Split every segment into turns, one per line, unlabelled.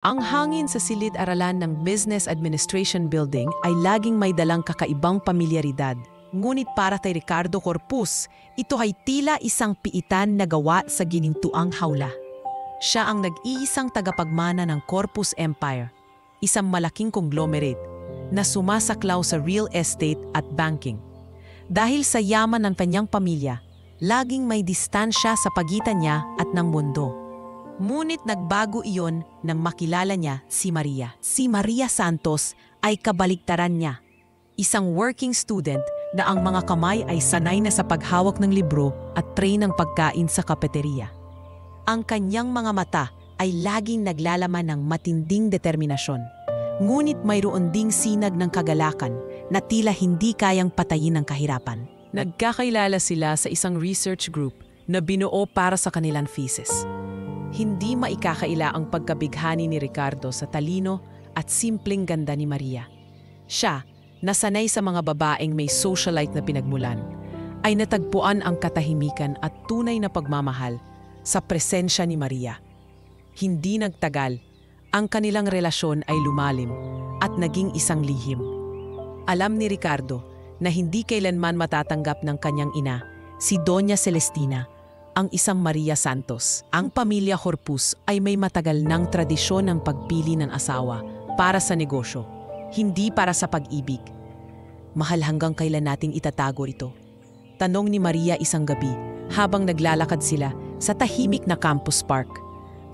Ang hangin sa silid-aralan ng Business Administration Building ay laging may dalang kakaibang pamilyaridad. Ngunit para kay Ricardo Corpus, ito ay tila isang piitan na gawa sa ginintuang hawla. Siya ang nag-iisang tagapagmana ng Corpus Empire, isang malaking conglomerate na sumasaklaw sa real estate at banking. Dahil sa yaman ng kanyang pamilya, laging may distansya sa pagitan niya at ng mundo. Ngunit nagbago iyon nang makilala niya si Maria. Si Maria Santos ay kabaliktaran niya. Isang working student na ang mga kamay ay sanay na sa paghawak ng libro at tray ng pagkain sa kapeteriya. Ang kanyang mga mata ay laging naglalaman ng matinding determinasyon. Ngunit mayroon ding sinag ng kagalakan na tila hindi kayang patayin ng kahirapan. Nagkakailala sila sa isang research group na binuo para sa kanilang thesis. Hindi maikakaila ang pagkabighani ni Ricardo sa talino at simpleng ganda ni Maria. Siya, na sanay sa mga babaeng may socialite na pinagmulan, ay natagpuan ang katahimikan at tunay na pagmamahal sa presensya ni Maria. Hindi nagtagal, ang kanilang relasyon ay lumalim at naging isang lihim. Alam ni Ricardo na hindi kailanman matatanggap ng kanyang ina, si Doña Celestina, ang isang Maria Santos. Ang pamilya Corpus ay may matagal ng tradisyon ng pagpili ng asawa para sa negosyo, hindi para sa pag-ibig. Mahal hanggang kailan natin itatago ito? Tanong ni Maria isang gabi habang naglalakad sila sa tahimik na campus park.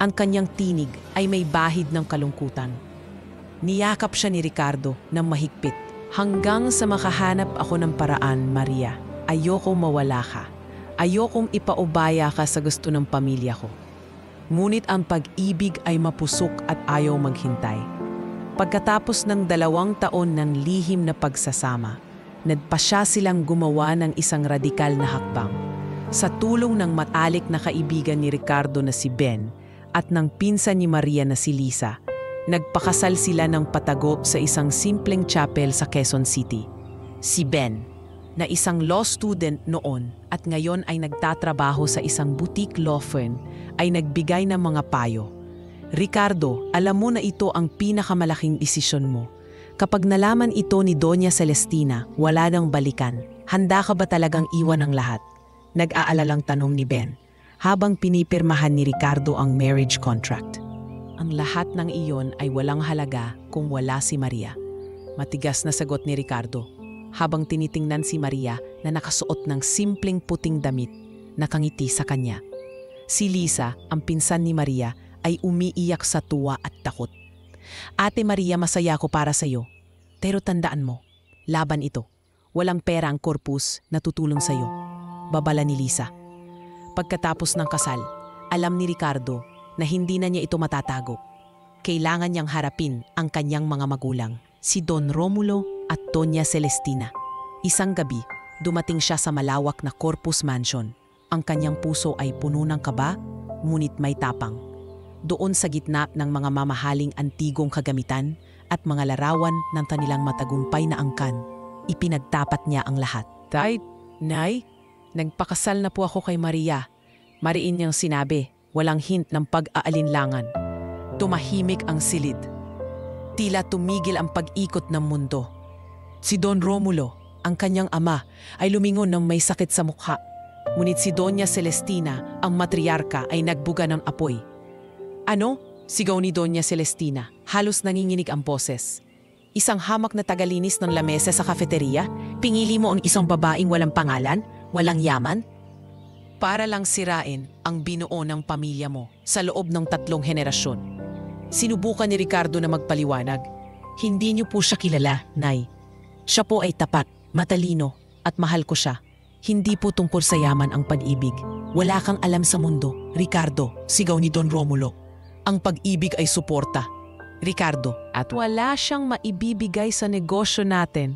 Ang kanyang tinig ay may bahid ng kalungkutan. Niyakap siya ni Ricardo ng mahigpit. Hanggang sa makahanap ako ng paraan, Maria. Ayoko mawala ka. Ayokong ipaubaya ka sa gusto ng pamilya ko. Ngunit ang pag-ibig ay mapusok at ayaw maghintay. Pagkatapos ng 2 taon ng lihim na pagsasama, nagpasya silang gumawa ng isang radikal na hakbang. Sa tulong ng matalik na kaibigan ni Ricardo na si Ben at ng pinsan ni Maria na si Lisa, nagpakasal sila ng patago sa isang simpleng chapel sa Quezon City. Si Ben, na isang law student noon at ngayon ay nagtatrabaho sa isang boutique law firm, ay nagbigay ng mga payo. Ricardo, alam mo na ito ang pinakamalaking desisyon mo. Kapag nalaman ito ni Doña Celestina, wala nang balikan. Handa ka ba talagang iwan ang lahat? Nag-aalalang tanong ni Ben, habang pinipirmahan ni Ricardo ang marriage contract. Ang lahat ng iyon ay walang halaga kung wala si Maria. Matigas na sagot ni Ricardo, habang tinitingnan si Maria na nakasuot ng simpleng puting damit, nakangiti sa kanya. Si Lisa, ang pinsan ni Maria, ay umiiyak sa tuwa at takot. Ate Maria, masaya ako para sa iyo. Pero tandaan mo, laban ito. Walang pera ang Corpus na tutulong sa iyo. Babala ni Lisa. Pagkatapos ng kasal, alam ni Ricardo na hindi na niya ito matatago. Kailangan niyang harapin ang kanyang mga magulang, si Don Romulo at Doña Celestina. Isang gabi, dumating siya sa malawak na Corpus Mansion. Ang kanyang puso ay puno ng kaba, ngunit may tapang. Doon sa gitna ng mga mamahaling antigong kagamitan at mga larawan ng kanilang matagumpay na angkan, ipinagtapat niya ang lahat. Tay, Nay, nagpakasal na po ako kay Maria. Mariin niyang sinabi, walang hint ng pag-aalinlangan. Tumahimik ang silid. Tila tumigil ang pag-ikot ng mundo. Si Don Romulo, ang kanyang ama, ay lumingon ng may sakit sa mukha. Ngunit si Doña Celestina, ang matriarka, ay nagbuga ng apoy. Ano? Sigaw ni Doña Celestina. Halos nanginginig ang boses. Isang hamak na tagalinis ng lamesa sa kafeteriya? Pingili mo ang isang babaeng walang pangalan, walang yaman? Para lang sirain ang binuo ng pamilya mo sa loob ng 3 henerasyon. Sinubukan ni Ricardo na magpaliwanag. Hindi niyo po siya kilala, Nay. Siya po ay tapat, matalino, at mahal ko siya. Hindi po tungkol sa yaman ang pag-ibig. Wala kang alam sa mundo, Ricardo, sigaw ni Don Romulo. Ang pag-ibig ay suporta, Ricardo, at wala siyang maibibigay sa negosyo natin.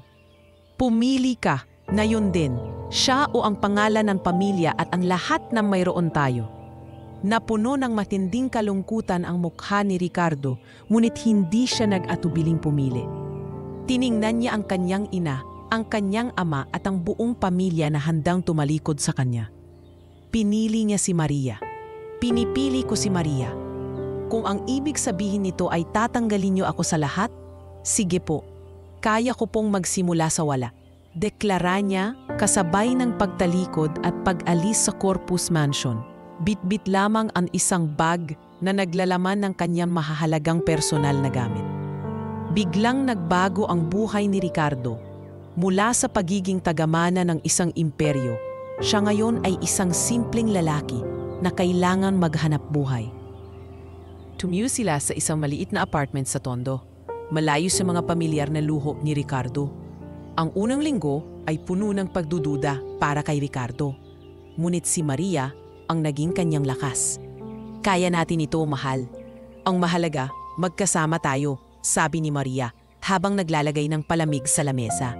Pumili ka, ngayon din, siya o ang pangalan ng pamilya at ang lahat ng mayroon tayo. Napuno ng matinding kalungkutan ang mukha ni Ricardo, ngunit hindi siya nag-atubiling pumili. Tiningnan niya ang kanyang ina, ang kanyang ama at ang buong pamilya na handang tumalikod sa kanya. Pinili niya si Maria. Pinipili ko si Maria. Kung ang ibig sabihin nito ay tatanggalin niyo ako sa lahat, sige po, kaya ko pong magsimula sa wala. Deklara niya kasabay ng pagtalikod at pag-alis sa Corpus Mansion. Bit-bit lamang ang isang bag na naglalaman ng kanyang mahahalagang personal na gamit. Biglang nagbago ang buhay ni Ricardo. Mula sa pagiging tagamana ng isang imperyo, siya ngayon ay isang simpleng lalaki na kailangan maghanap buhay. Tumiyo sila sa isang maliit na apartment sa Tondo, malayo sa mga pamilyar na luho ni Ricardo. Ang unang linggo ay puno ng pagdududa para kay Ricardo. Ngunit si Maria ang naging kanyang lakas. Kaya natin ito, mahal. Ang mahalaga, magkasama tayo, sabi ni Maria habang naglalagay ng palamig sa lamesa.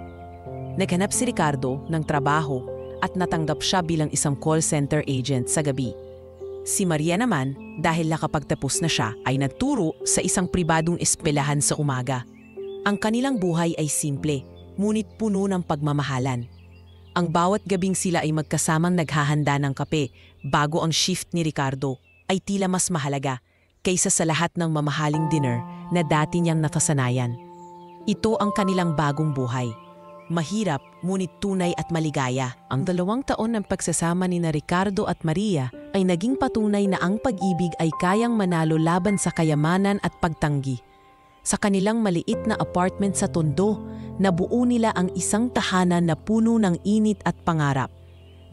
Naghanap si Ricardo ng trabaho at natanggap siya bilang isang call center agent sa gabi. Si Maria naman, dahil nakapagtapos na siya, ay nagturo sa isang pribadong eskwelahan sa umaga. Ang kanilang buhay ay simple, ngunit puno ng pagmamahalan. Ang bawat gabing sila ay magkasamang naghahanda ng kape bago ang shift ni Ricardo ay tila mas mahalaga kaysa sa lahat ng mamahaling dinner na dati niyang nakasanayan. Ito ang kanilang bagong buhay. Mahirap, ngunit tunay at maligaya. Ang 2 taon ng pagsasama ni Ricardo at Maria ay naging patunay na ang pag-ibig ay kayang manalo laban sa kayamanan at pagtanggi. Sa kanilang maliit na apartment sa Tondo, nabuo nila ang isang tahanan na puno ng init at pangarap.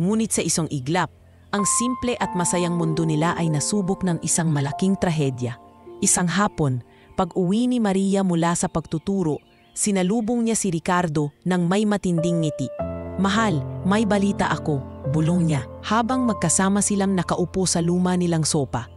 Ngunit sa isang iglap, ang simple at masayang mundo nila ay nasubok ng isang malaking trahedya. Isang hapon, pag-uwi ni Maria mula sa pagtuturo, sinalubong niya si Ricardo ng may matinding ngiti. "Mahal, may balita ako," bulong niya habang magkasama silang nakaupo sa luma nilang sopa.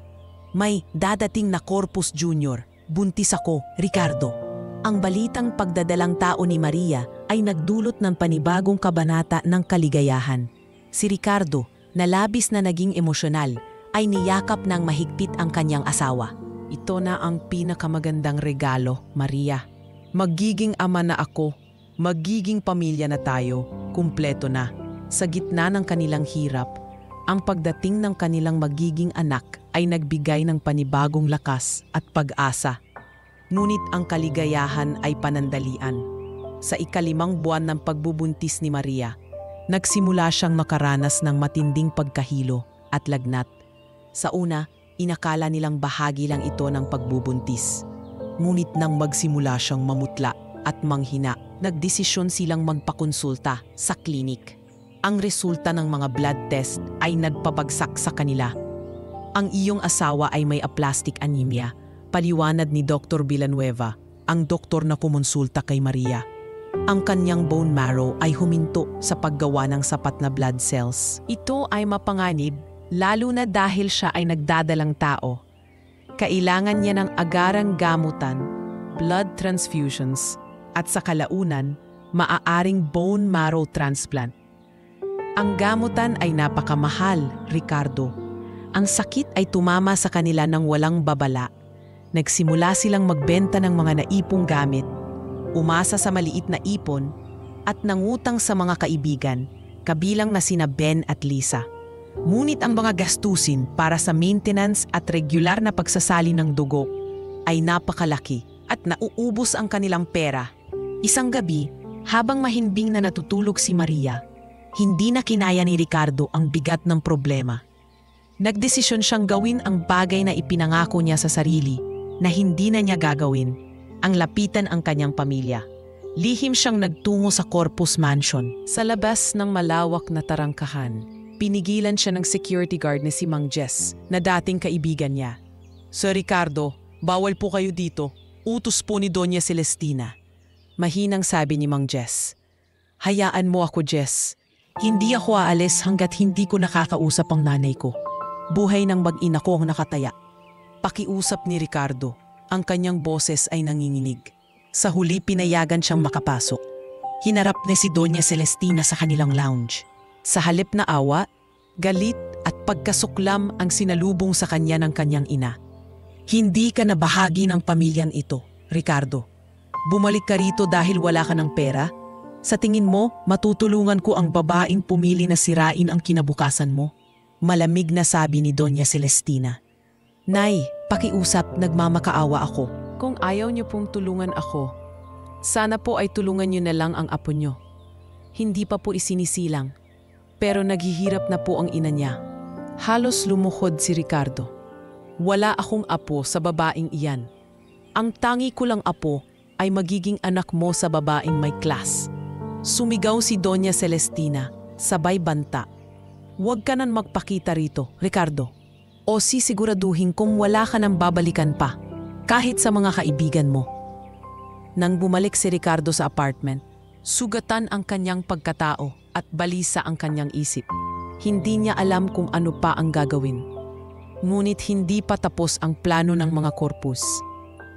"May dadating na Corpus Junior. Buntis ako, Ricardo." Ang balitang pagdadalang tao ni Maria ay nagdulot ng panibagong kabanata ng kaligayahan. Si Ricardo, na labis na naging emosyonal, ay niyakap ng mahigpit ang kanyang asawa. "Ito na ang pinakamagandang regalo, Maria. Magiging ama na ako, magiging pamilya na tayo, kumpleto na." Sa gitna ng kanilang hirap, ang pagdating ng kanilang magiging anak ay nagbigay ng panibagong lakas at pag-asa. Ngunit ang kaligayahan ay panandalian. Sa 5 buwan ng pagbubuntis ni Maria, nagsimula siyang makaranas ng matinding pagkahilo at lagnat. Sa una, inakala nilang bahagi lang ito ng pagbubuntis. Ngunit nang magsimula siyang mamutla at manghina, nagdesisyon silang magpakonsulta sa klinik. Ang resulta ng mga blood test ay nagpabagsak sa kanila. "Ang iyong asawa ay may aplastic anemia," paliwanag ni Dr. Villanueva, ang doktor na kumonsulta kay Maria. Ang kanyang bone marrow ay huminto sa paggawa ng sapat na blood cells. Ito ay mapanganib, lalo na dahil siya ay nagdadalang tao. Kailangan niya ng agarang gamutan, blood transfusions, at sa kalaunan, maaaring bone marrow transplant. Ang gamutan ay napakamahal, Ricardo. Ang sakit ay tumama sa kanila ng walang babala. Nagsimula silang magbenta ng mga naipong gamit, umasa sa maliit na ipon, at nangutang sa mga kaibigan, kabilang na sina Ben at Lisa. Ngunit ang mga gastusin para sa maintenance at regular na pagsasali ng dugo ay napakalaki at nauubos ang kanilang pera. Isang gabi, habang mahimbing na natutulog si Maria, hindi na kinaya ni Ricardo ang bigat ng problema. Nagdesisyon siyang gawin ang bagay na ipinangako niya sa sarili na hindi na niya gagawin, ang lapitan ang kanyang pamilya. Lihim siyang nagtungo sa Corpus Mansion. Sa labas ng malawak na tarangkahan, pinigilan siya ng security guard na si Mang Jess na dating kaibigan niya. "Sir Ricardo, bawal po kayo dito. Utos po ni Doña Celestina." Mahinang sabi ni Mang Jess. "Hayaan mo ako, Jess. Hindi ako aalis hanggat hindi ko nakakausap ang nanay ko. Buhay ng mag-ina ko ang nakataya." Pakiusap ni Ricardo. Ang kanyang boses ay nanginginig. Sa huli, pinayagan siyang makapasok. Hinarap ni si Doña Celestina sa kanilang lounge. Sa halip na awa, galit at pagkasuklam ang sinalubong sa kanya ng kanyang ina. "Hindi ka na bahagi ng pamilyang ito, Ricardo. Bumalik ka rito dahil wala ka ng pera? Sa tingin mo, matutulungan ko ang babaeng pumili na sirain ang kinabukasan mo?" Malamig na sabi ni Doña Celestina. Nay, pakiusap, nagmamakaawa ako. Kung ayaw niyo pong tulungan ako, sana po ay tulungan niyo na lang ang apo niyo. Hindi pa po isinisilang, pero naghihirap na po ang ina niya. Halos lumuhod si Ricardo. Wala akong apo sa babaeng iyan. Ang tangi ko lang apo ay magiging anak mo sa babaeng may class. Sumigaw si Doña Celestina, sabay banta. Huwag ka nang magpakita rito, Ricardo. O sisiguraduhin kung wala ka nang babalikan pa, kahit sa mga kaibigan mo. Nang bumalik si Ricardo sa apartment, sugatan ang kanyang pagkatao at balisa ang kanyang isip. Hindi niya alam kung ano pa ang gagawin. Ngunit hindi pa tapos ang plano ng mga korpus.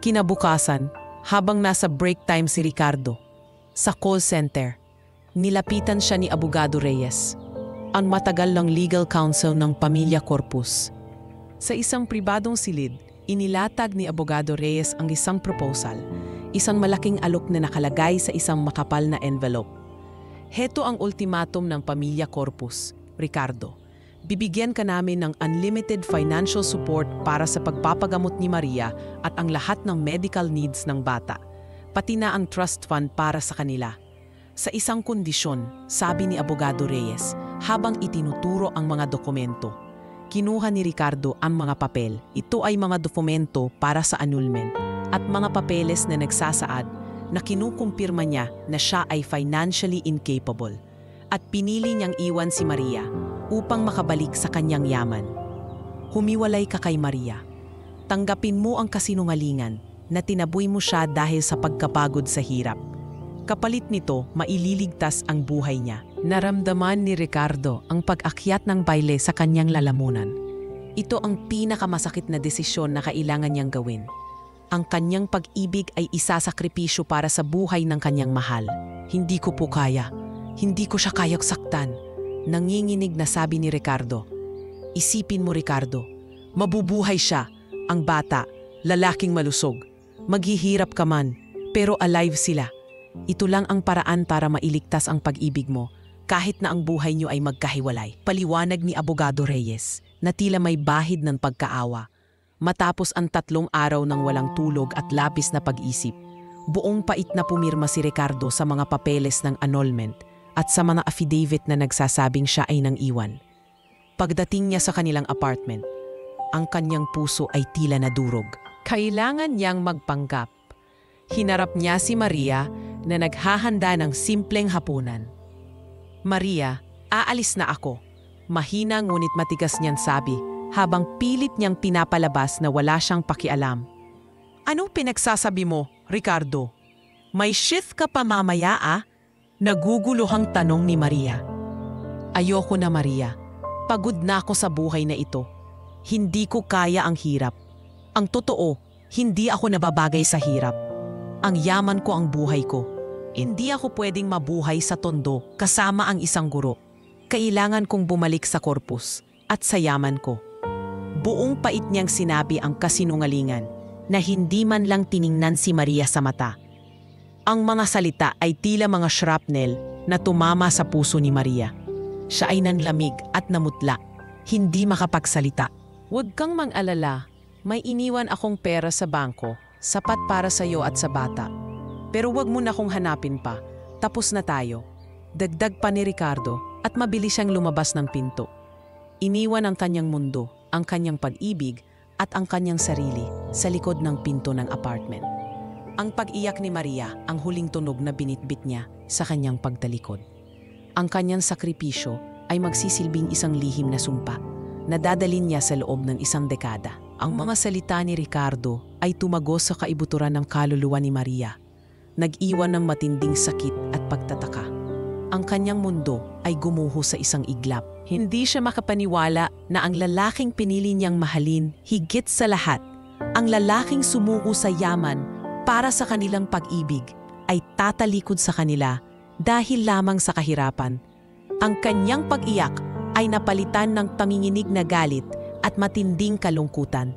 Kinabukasan, habang nasa break time si Ricardo, sa call center, nilapitan siya ni Abogado Reyes, ang matagal ng legal counsel ng pamilya Corpus. Sa isang pribadong silid, inilatag ni Abogado Reyes ang isang proposal, isang malaking alok na nakalagay sa isang makapal na envelope. Heto ang ultimatum ng pamilya Corpus, Ricardo. Bibigyan ka namin ng unlimited financial support para sa pagpapagamot ni Maria at ang lahat ng medical needs ng bata, pati na ang trust fund para sa kanila. Sa isang kondisyon, sabi ni Abogado Reyes, habang itinuturo ang mga dokumento. Kinuha ni Ricardo ang mga papel. Ito ay mga dokumento para sa annulment at mga papeles na nagsasaad na kinukumpirma niya na siya ay financially incapable at pinili niyang iwan si Maria upang makabalik sa kanyang yaman. Humiwalay ka kay Maria. Tanggapin mo ang kasinungalingan na tinaboy mo siya dahil sa pagkapagod sa hirap. Kapalit nito, maililigtas ang buhay niya. Naramdaman ni Ricardo ang pag-akyat ng bayle sa kanyang lalamunan. Ito ang pinakamasakit na desisyon na kailangan niyang gawin. Ang kanyang pag-ibig ay isasakripisyo para sa buhay ng kanyang mahal. Hindi ko po kaya. Hindi ko siya kayang saktan. Nanginginig na sabi ni Ricardo. Isipin mo, Ricardo. Mabubuhay siya, ang bata, lalaking malusog. Maghihirap ka man, pero alive sila. Ito lang ang paraan para mailigtas ang pag-ibig mo, kahit na ang buhay niyo ay magkahiwalay. Paliwanag ni Abogado Reyes na tila may bahid ng pagkaawa. Matapos ang 3 araw ng walang tulog at labis na pag-isip, buong pait na pumirma si Ricardo sa mga papeles ng annulment at sa mga affidavit na nagsasabing siya ay nang iwan. Pagdating niya sa kanilang apartment, ang kanyang puso ay tila nadurog. Kailangan niyang magpanggap. Hinarap niya si Maria na naghahanda ng simpleng hapunan. Maria, aalis na ako. Mahina ngunit matigas niyang sabi habang pilit niyang pinapalabas na wala siyang pakialam. Anong pinagsasabi mo, Ricardo? May shift ka pa mamaya ah? Naguguluhang tanong ni Maria. Ayoko na, Maria. Pagod na ako sa buhay na ito. Hindi ko kaya ang hirap. Ang totoo, hindi ako nababagay sa hirap. Ang yaman ko ang buhay ko. Hindi ako pwedeng mabuhay sa tondo kasama ang isang guro. Kailangan kong bumalik sa Corpus at sa yaman ko. Buong pait niyang sinabi ang kasinungalingan na hindi man lang tiningnan si Maria sa mata. Ang mga salita ay tila mga shrapnel na tumama sa puso ni Maria. Siya ay nanlamig at namutla, hindi makapagsalita. Huwag kang mang-alala, may iniwan akong pera sa bangko. Sapat para sa iyo at sa bata. Pero wag mo na akong hanapin pa. Tapos na tayo. Dagdag pa ni Ricardo at mabilis siyang lumabas ng pinto. Iniwan ang kanyang mundo, ang kanyang pag-ibig at ang kanyang sarili sa likod ng pinto ng apartment. Ang pag-iyak ni Maria ang huling tunog na binitbit niya sa kanyang pagtalikod. Ang kanyang sakripisyo ay magsisilbing isang lihim na sumpa na dadalhin niya sa loob ng 1 dekada. Ang mga salita ni Ricardo ay tumagos sa kaibuturan ng kaluluwa ni Maria. Nag-iwan ng matinding sakit at pagtataka. Ang kanyang mundo ay gumuho sa isang iglap. Hindi siya makapaniwala na ang lalaking pinili niyang mahalin higit sa lahat, ang lalaking sumuko sa yaman para sa kanilang pag-ibig, ay tatalikod sa kanila dahil lamang sa kahirapan. Ang kanyang pag-iyak ay napalitan ng panginginig na galit at matinding kalungkutan.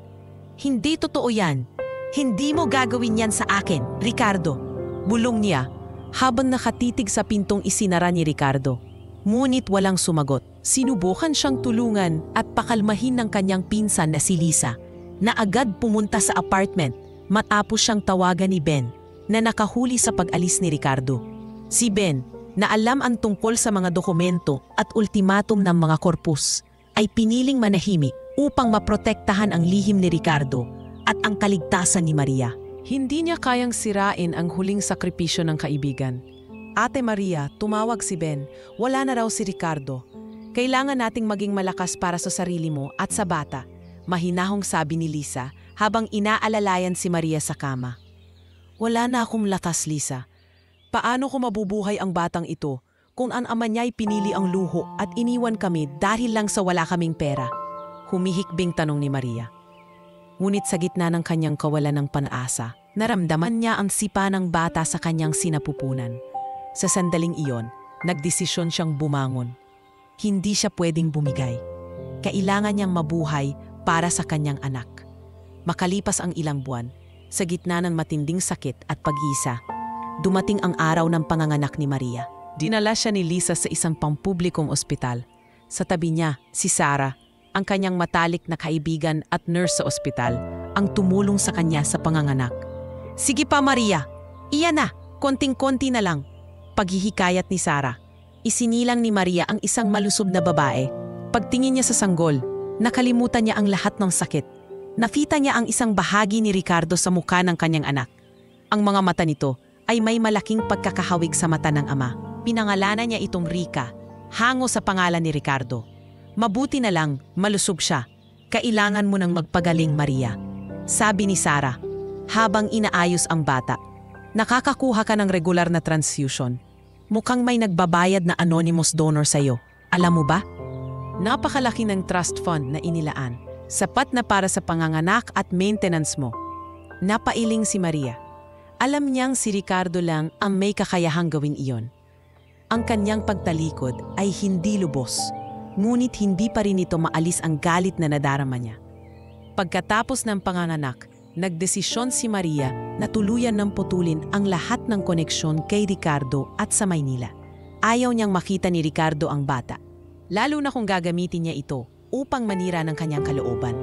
Hindi totoo yan. Hindi mo gagawin yan sa akin, Ricardo. Bulong niya habang nakatitig sa pintong isinara ni Ricardo. Ngunit walang sumagot. Sinubukan siyang tulungan at pakalmahin ng kanyang pinsan na si Lisa. na agad pumunta sa apartment matapos siyang tawagan ni Ben na nakahuli sa pag-alis ni Ricardo. Si Ben, na alam ang tungkol sa mga dokumento at ultimatum ng mga korpus, ay piniling manahimik upang maprotektahan ang lihim ni Ricardo at ang kaligtasan ni Maria. Hindi niya kayang sirain ang huling sakripisyo ng kaibigan. Ate Maria, tumawag si Ben. Wala na raw si Ricardo. Kailangan nating maging malakas para sa sarili mo at sa bata, mahinahong sabi ni Lisa habang inaalalayan si Maria sa kama. Wala na akong lakas, Lisa. Paano ko mabubuhay ang batang ito kung ang ama niya'y pinili ang luho at iniwan kami dahil lang sa wala kaming pera? Humihikbing tanong ni Maria. Ngunit sa gitna ng kanyang kawalan ng pag-asa, naramdaman niya ang sipa ng bata sa kanyang sinapupunan. Sa sandaling iyon, nagdesisyon siyang bumangon. Hindi siya pwedeng bumigay. Kailangan niyang mabuhay para sa kanyang anak. Makalipas ang ilang buwan, sa gitna ng matinding sakit at pag-iisa, dumating ang araw ng panganganak ni Maria. Dinala siya ni Lisa sa isang pampublikong ospital. Sa tabi niya, si Sarah, ang kanyang matalik na kaibigan at nurse sa ospital, ang tumulong sa kanya sa panganganak. Sige pa Maria, iyan na, konting-konti na lang. Paghihikayat ni Sarah. Isinilang ni Maria ang isang malusog na babae. Pagtingin niya sa sanggol, nakalimutan niya ang lahat ng sakit. Nakita niya ang isang bahagi ni Ricardo sa mukha ng kanyang anak. Ang mga mata nito ay may malaking pagkakahawig sa mata ng ama. Pinangalanan niya itong Rica, hango sa pangalan ni Ricardo. Mabuti na lang, malusog siya. Kailangan mo nang magpagaling, Maria. Sabi ni Sarah, habang inaayos ang bata. Nakakakuha ka ng regular na transfusion. Mukhang may nagbabayad na anonymous donor sa'yo. Alam mo ba? Napakalaki ng trust fund na inilaan. Sapat na para sa panganganak at maintenance mo. Napailing si Maria. Alam niyang si Ricardo lang ang may kakayahang gawin iyon. Ang kanyang pagtalikod ay hindi lubos, ngunit hindi pa rin ito maalis ang galit na nadarama niya. Pagkatapos ng panganganak, nagdesisyon si Maria na tuluyan ng putulin ang lahat ng koneksyon kay Ricardo at sa Maynila. Ayaw niyang makita ni Ricardo ang bata, lalo na kung gagamitin niya ito upang manira ng kanyang kalooban.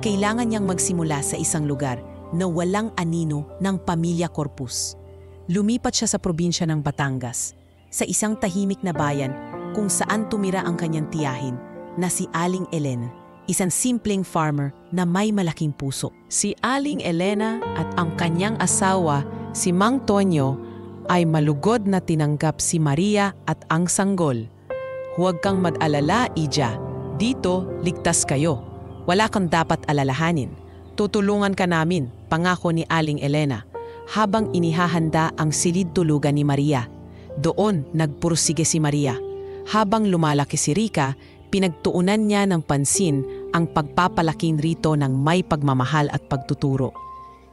Kailangan niyang magsimula sa isang lugar na walang anino ng pamilya Corpus. Lumipat siya sa probinsya ng Batangas, sa isang tahimik na bayan kung saan tumira ang kanyang tiyahin na si Aling Elena, isang simpleng farmer na may malaking puso. Si Aling Elena at ang kanyang asawa, si Mang Tonyo, ay malugod na tinanggap si Maria at ang sanggol. Huwag kang mag-alala, Ija. Dito, ligtas kayo. Wala kang dapat alalahanin. Tutulungan ka namin, pangako ni Aling Elena, habang inihahanda ang silid tulugan ni Maria. Doon, nagpursige si Maria. Habang lumalaki si Rica, pinagtuunan niya ng pansin ang pagpapalaking rito ng may pagmamahal at pagtuturo.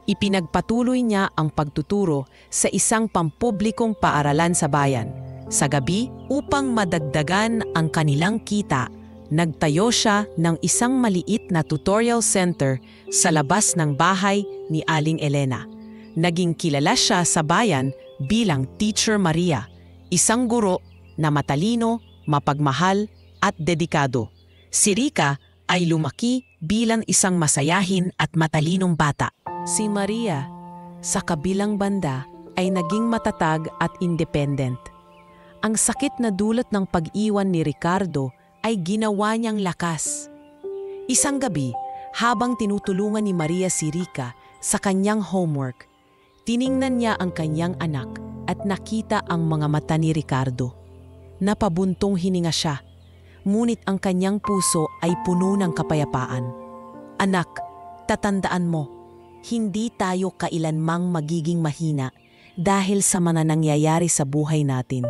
Ipinagpatuloy niya ang pagtuturo sa isang pampublikong paaralan sa bayan. Sa gabi, upang madagdagan ang kanilang kita, nagtayo siya ng isang maliit na tutorial center sa labas ng bahay ni Aling Elena. Naging kilala siya sa bayan bilang Teacher Maria, isang guro na matalino, mapagmahal at dedikado. Si Rica ay lumaki bilang isang masayahin at matalinong bata. Si Maria, sa kabilang banda, ay naging matatag at independent. Ang sakit na dulot ng pag-iwan ni Ricardo ay ginawa niyang lakas. Isang gabi, habang tinutulungan ni Maria si Rica sa kanyang homework, tiningnan niya ang kanyang anak at nakita ang mga mata ni Ricardo. Napabuntong hininga siya, ngunit ang kanyang puso ay puno ng kapayapaan. Anak, tatandaan mo, hindi tayo kailanmang magiging mahina dahil sa mga nangyayari sa buhay natin.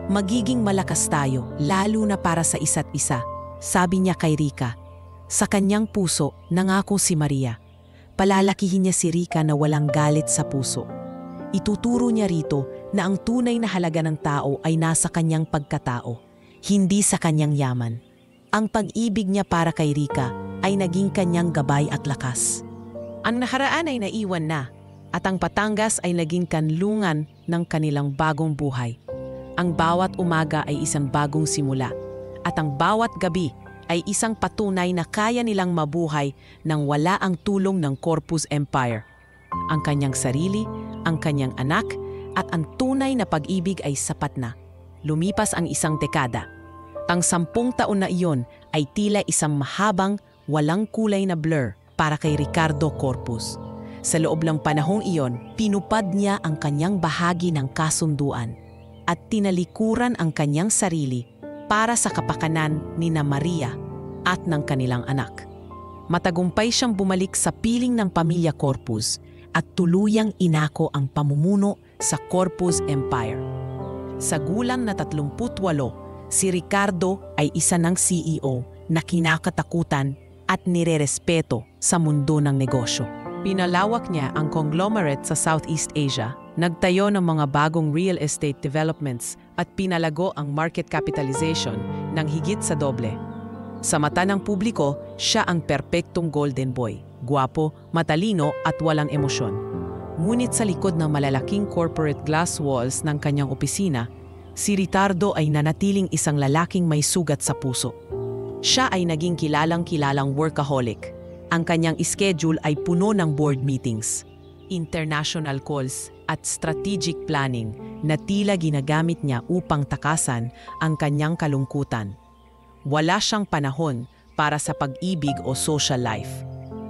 Magiging malakas tayo, lalo na para sa isa't isa, sabi niya kay Rica. Sa kanyang puso, nangako si Maria. Palalakihin niya si Rica na walang galit sa puso. Ituturo niya rito na ang tunay na halaga ng tao ay nasa kanyang pagkatao, hindi sa kanyang yaman. Ang pag-ibig niya para kay Rica ay naging kanyang gabay at lakas. Ang nakaraan ay naiwan na at ang Batangas ay naging kanlungan ng kanilang bagong buhay. Ang bawat umaga ay isang bagong simula at ang bawat gabi ay isang patunay na kaya nilang mabuhay nang wala ang tulong ng Corpus Empire. Ang kanyang sarili, ang kanyang anak, at ang tunay na pag-ibig ay sapat na. Lumipas ang isang dekada. Ang 10 taon na iyon ay tila isang mahabang, walang kulay na blur para kay Ricardo Corpus. Sa loob ng panahong iyon, pinupad niya ang kanyang bahagi ng kasunduan at tinalikuran ang kanyang sarili para sa kapakanan ni Maria at ng kanilang anak. Matagumpay siyang bumalik sa piling ng pamilya Corpus at tuluyang inako ang pamumuno sa Corpus Empire. Sa gulang na 38, si Ricardo ay isa ng CEO na kinakatakutan at nirerespeto sa mundo ng negosyo. Pinalawak niya ang conglomerate sa Southeast Asia, nagtayo ng mga bagong real estate developments at pinalago ang market capitalization ng higit sa doble. Sa mata ng publiko, siya ang perpektong golden boy, gwapo, matalino at walang emosyon. Ngunit sa likod ng malalaking corporate glass walls ng kanyang opisina, si Ricardo ay nanatiling isang lalaking may sugat sa puso. Siya ay naging kilalang workaholic. Ang kanyang schedule ay puno ng board meetings, international calls at strategic planning na tila ginagamit niya upang takasan ang kanyang kalungkutan. Wala siyang panahon para sa pag-ibig o social life.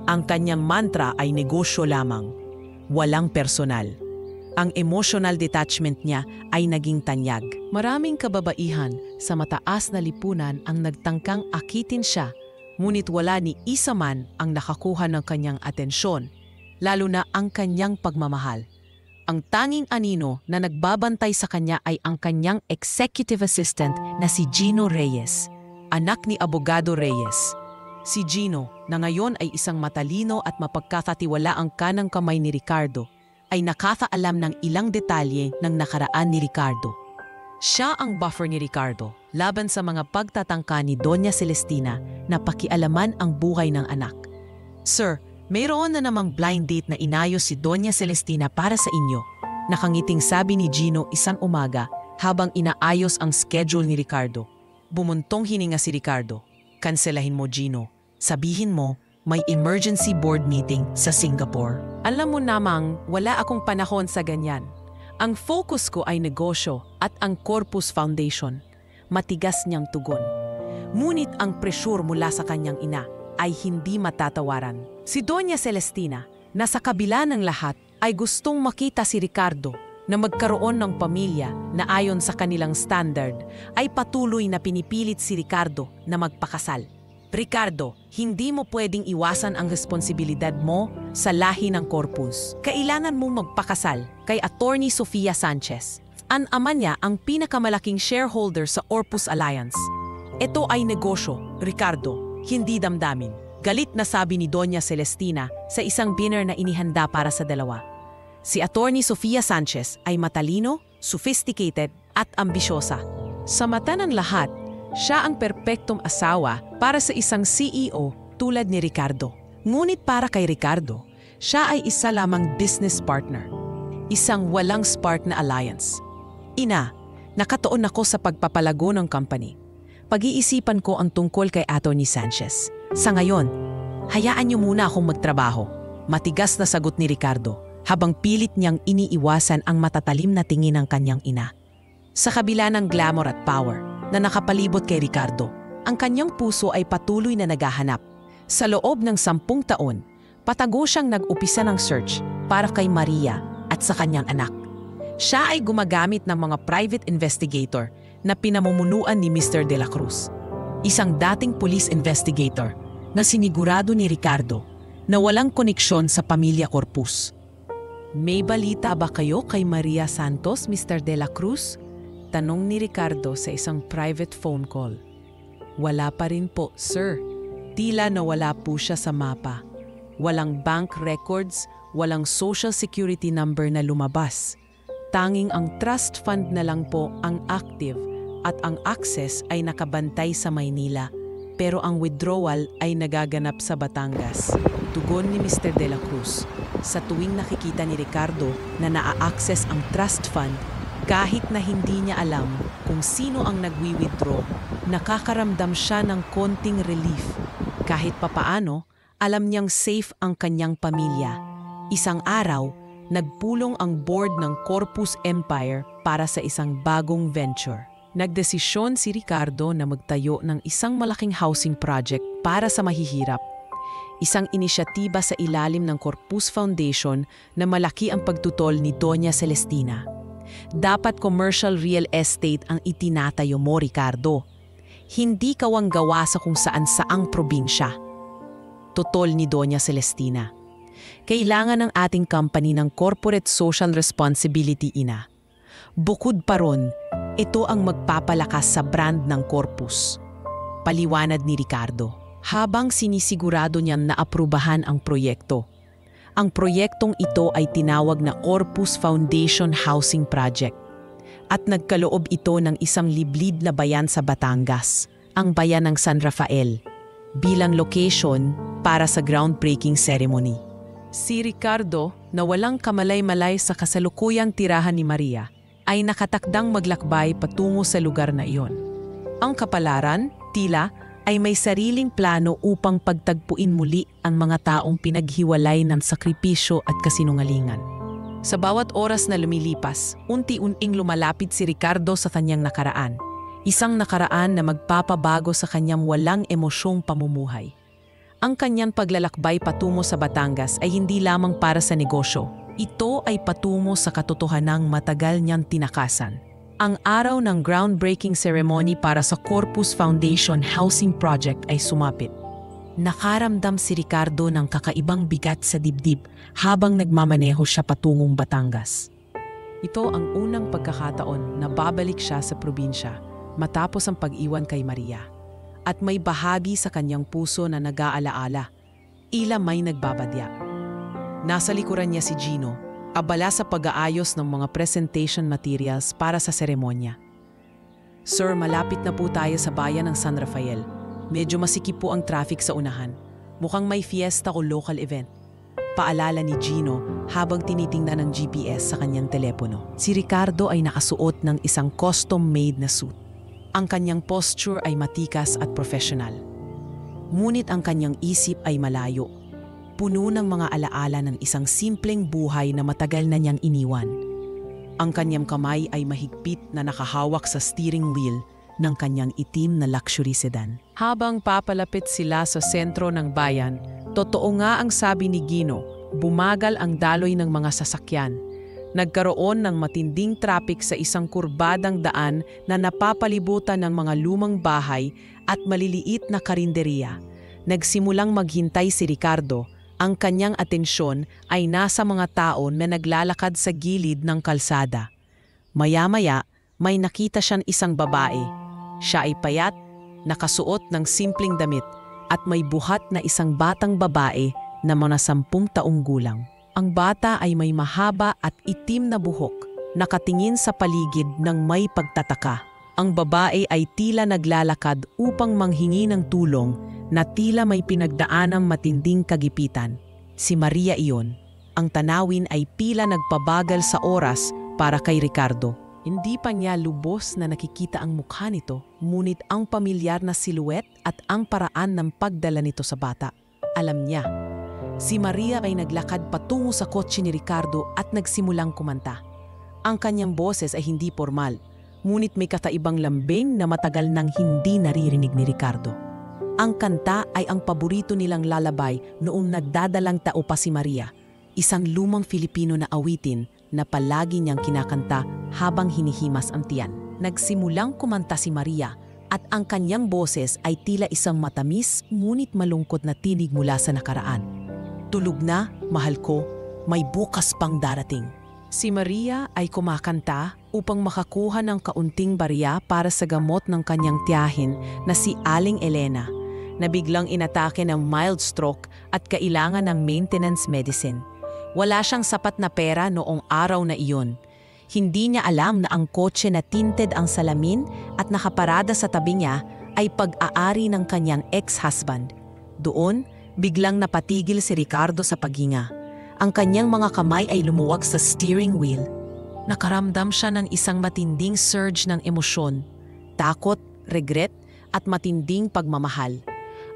Ang kanyang mantra ay negosyo lamang, walang personal. Ang emotional detachment niya ay naging tanyag. Maraming kababaihan sa mataas na lipunan ang nagtangkang akitin siya, ngunit wala ni isa man ang nakakuha ng kanyang atensyon, lalo na ang kanyang pagmamahal. Ang tanging anino na nagbabantay sa kanya ay ang kanyang executive assistant na si Gino Reyes, anak ni Abogado Reyes. Si Gino, na ngayon ay isang matalino at mapagkakatiwalaang kanang kamay ni Ricardo, ay nakakaalam ng ilang detalye ng nakaraan ni Ricardo. Siya ang buffer ni Ricardo laban sa mga pagtatangka ni Doña Celestina na pakialaman ang buhay ng anak. Sir, mayroon na namang blind date na inayos si Doña Celestina para sa inyo, nakangiting sabi ni Gino isang umaga habang inaayos ang schedule ni Ricardo. Bumuntong hininga si Ricardo. Kanselahin mo, Gino. Sabihin mo, may emergency board meeting sa Singapore. Alam mo namang wala akong panahon sa ganyan. Ang focus ko ay negosyo at ang Corpus Foundation. Matigas niyang tugon. Ngunit ang pressure mula sa kanyang ina ay hindi matatawaran. Si Doña Celestina, na sa kabila ng lahat, ay gustong makita si Ricardo na magkaroon ng pamilya na ayon sa kanilang standard ay patuloy na pinipilit si Ricardo na magpakasal. Ricardo, hindi mo pwedeng iwasan ang responsibilidad mo sa lahi ng Corpus. Kailangan mong magpakasal kay Attorney Sofia Sanchez. Ang ama niya ang pinakamalaking shareholder sa Corpus Alliance. Ito ay negosyo, Ricardo, hindi damdamin. Galit na sabi ni Doña Celestina sa isang dinner na inihanda para sa dalawa. Si Attorney Sofia Sanchez ay matalino, sophisticated at ambisyosa. Sa mata ng lahat, siya ang perpektong asawa para sa isang CEO tulad ni Ricardo. Ngunit para kay Ricardo, siya ay isa lamang business partner. Isang walang spark na alliance. Ina, nakatuon ako sa pagpapalago ng company. Pag-iisipan ko ang tungkol kay Attorney Sanchez. Sa ngayon, hayaan niyo muna akong magtrabaho. Matigas na sagot ni Ricardo habang pilit niyang iniiwasan ang matatalim na tingin ng kanyang ina. Sa kabila ng glamour at power na nakapalibot kay Ricardo, ang kanyang puso ay patuloy na naghahanap. Sa loob ng 10 taon, patago siyang nag-upisa ng search para kay Maria at sa kanyang anak. Siya ay gumagamit ng mga private investigator na pinamumunuan ni Mr. De La Cruz, isang dating police investigator na sinigurado ni Ricardo na walang koneksyon sa pamilya Corpus. May balita ba kayo kay Maria Santos, Mr. De La Cruz? Tanong ni Ricardo sa isang private phone call. Wala pa rin po, sir. Tila nawala po siya sa mapa. Walang bank records, walang social security number na lumabas. Tanging ang trust fund na lang po ang active at ang access ay nakabantay sa Maynila. Pero ang withdrawal ay nagaganap sa Batangas. Tugon ni Mr. De La Cruz. Sa tuwing nakikita ni Ricardo na naa-access ang trust fund, Kahit na hindi niya alam kung sino ang nagwi-withdraw, nakakaramdam siya ng konting relief. Kahit papaano, alam niyang safe ang kanyang pamilya. Isang araw, nagpulong ang board ng Corpus Empire para sa isang bagong venture. Nagdesisyon si Ricardo na magtayo ng isang malaking housing project para sa mahihirap. Isang inisyatiba sa ilalim ng Corpus Foundation na malaki ang pagtutol ni Doña Celestina. Dapat commercial real estate ang itinatayo mo, Ricardo. Hindi kawang-gawa sa kung saan-saang probinsya. Tutol ni Doña Celestina. Kailangan ng ating company ng corporate social responsibility, ina. Bukod pa ron, ito ang magpapalakas sa brand ng Corpus. Paliwanag ni Ricardo, habang sinisigurado niyang naaprubahan ang proyekto. Ang proyektong ito ay tinawag na Corpus Foundation Housing Project at nagkaloob ito ng isang liblib na bayan sa Batangas, ang bayan ng San Rafael, bilang location para sa groundbreaking ceremony. Si Ricardo, na walang kamalay-malay sa kasalukuyang tirahan ni Maria, ay nakatakdang maglakbay patungo sa lugar na iyon. Ang kapalaran, tila, ay may sariling plano upang pagtagpuin muli ang mga taong pinaghiwalay ng sakripisyo at kasinungalingan. Sa bawat oras na lumilipas, unti-unting lumalapit si Ricardo sa kanyang nakaraan. Isang nakaraan na magpapabago sa kanyang walang emosyong pamumuhay. Ang kanyang paglalakbay patungo sa Batangas ay hindi lamang para sa negosyo. Ito ay patungo sa katotohanang matagal niyang tinakasan. Ang araw ng groundbreaking ceremony para sa Corpus Foundation Housing Project ay sumapit. Nakaramdam si Ricardo ng kakaibang bigat sa dibdib habang nagmamaneho siya patungong Batangas. Ito ang unang pagkakataon na babalik siya sa probinsya matapos ang pag-iwan kay Maria. At may bahagi sa kanyang puso na nag-aalaala. Ila may nagbabadya. Nasa likuran niya si Gino, abala sa pag-aayos ng mga presentation materials para sa seremonya. Sir, malapit na po tayo sa bayan ng San Rafael. Medyo masikip po ang traffic sa unahan. Mukhang may fiesta o local event. Paalala ni Gino habang tinitingnan ng GPS sa kanyang telepono. Si Ricardo ay nakasuot ng isang custom-made na suit. Ang kanyang posture ay matikas at professional. Ngunit ang kanyang isip ay malayo. Puno ng mga alaala ng isang simpleng buhay na matagal na niyang iniwan. Ang kanyang kamay ay mahigpit na nakahawak sa steering wheel ng kanyang itim na luxury sedan. Habang papalapit sila sa sentro ng bayan, totoo nga ang sabi ni Gino, bumagal ang daloy ng mga sasakyan. Nagkaroon ng matinding traffic sa isang kurbadang daan na napapalibutan ng mga lumang bahay at maliliit na karinderya. Nagsimulang maghintay si Ricardo. Ang kanyang atensyon ay nasa mga tao na naglalakad sa gilid ng kalsada. Maya-maya, may nakita siyang isang babae. Siya ay payat, nakasuot ng simpleng damit at may buhat na isang batang babae na mga 10 taong gulang. Ang bata ay may mahaba at itim na buhok, nakatingin sa paligid ng may pagtataka. Ang babae ay tila naglalakad upang manghingi ng tulong na tila may pinagdaanang matinding kagipitan. Si Maria iyon. Ang tanawin ay pila nagpabagal sa oras para kay Ricardo. Hindi pa niya lubos na nakikita ang mukha nito, ngunit ang pamilyar na siluet at ang paraan ng pagdala nito sa bata. Alam niya. Si Maria ay naglakad patungo sa kotse ni Ricardo at nagsimulang kumanta. Ang kanyang boses ay hindi formal, ngunit may kakaibang lambing na matagal nang hindi naririnig ni Ricardo. Ang kanta ay ang paborito nilang lalabay noong nagdadalang tao pa si Maria, isang lumang Filipino na awitin na palagi niyang kinakanta habang hinihimas ang tiyan. Nagsimulang kumanta si Maria at ang kanyang boses ay tila isang matamis ngunit malungkot na tinig mula sa nakaraan. Tulog na, mahal ko, may bukas pang darating. Si Maria ay kumakanta upang makakuha ng kaunting barya para sa gamot ng kanyang tiyahin na si Aling Elena, na biglang inatake ng mild stroke at kailangan ng maintenance medicine. Wala siyang sapat na pera noong araw na iyon. Hindi niya alam na ang kotse na tinted ang salamin at nakaparada sa tabi niya ay pag-aari ng kanyang ex-husband. Doon, biglang napatigil si Ricardo sa paghinga. Ang kanyang mga kamay ay lumuwag sa steering wheel. Nakaramdam siya ng isang matinding surge ng emosyon, takot, regret at matinding pagmamahal.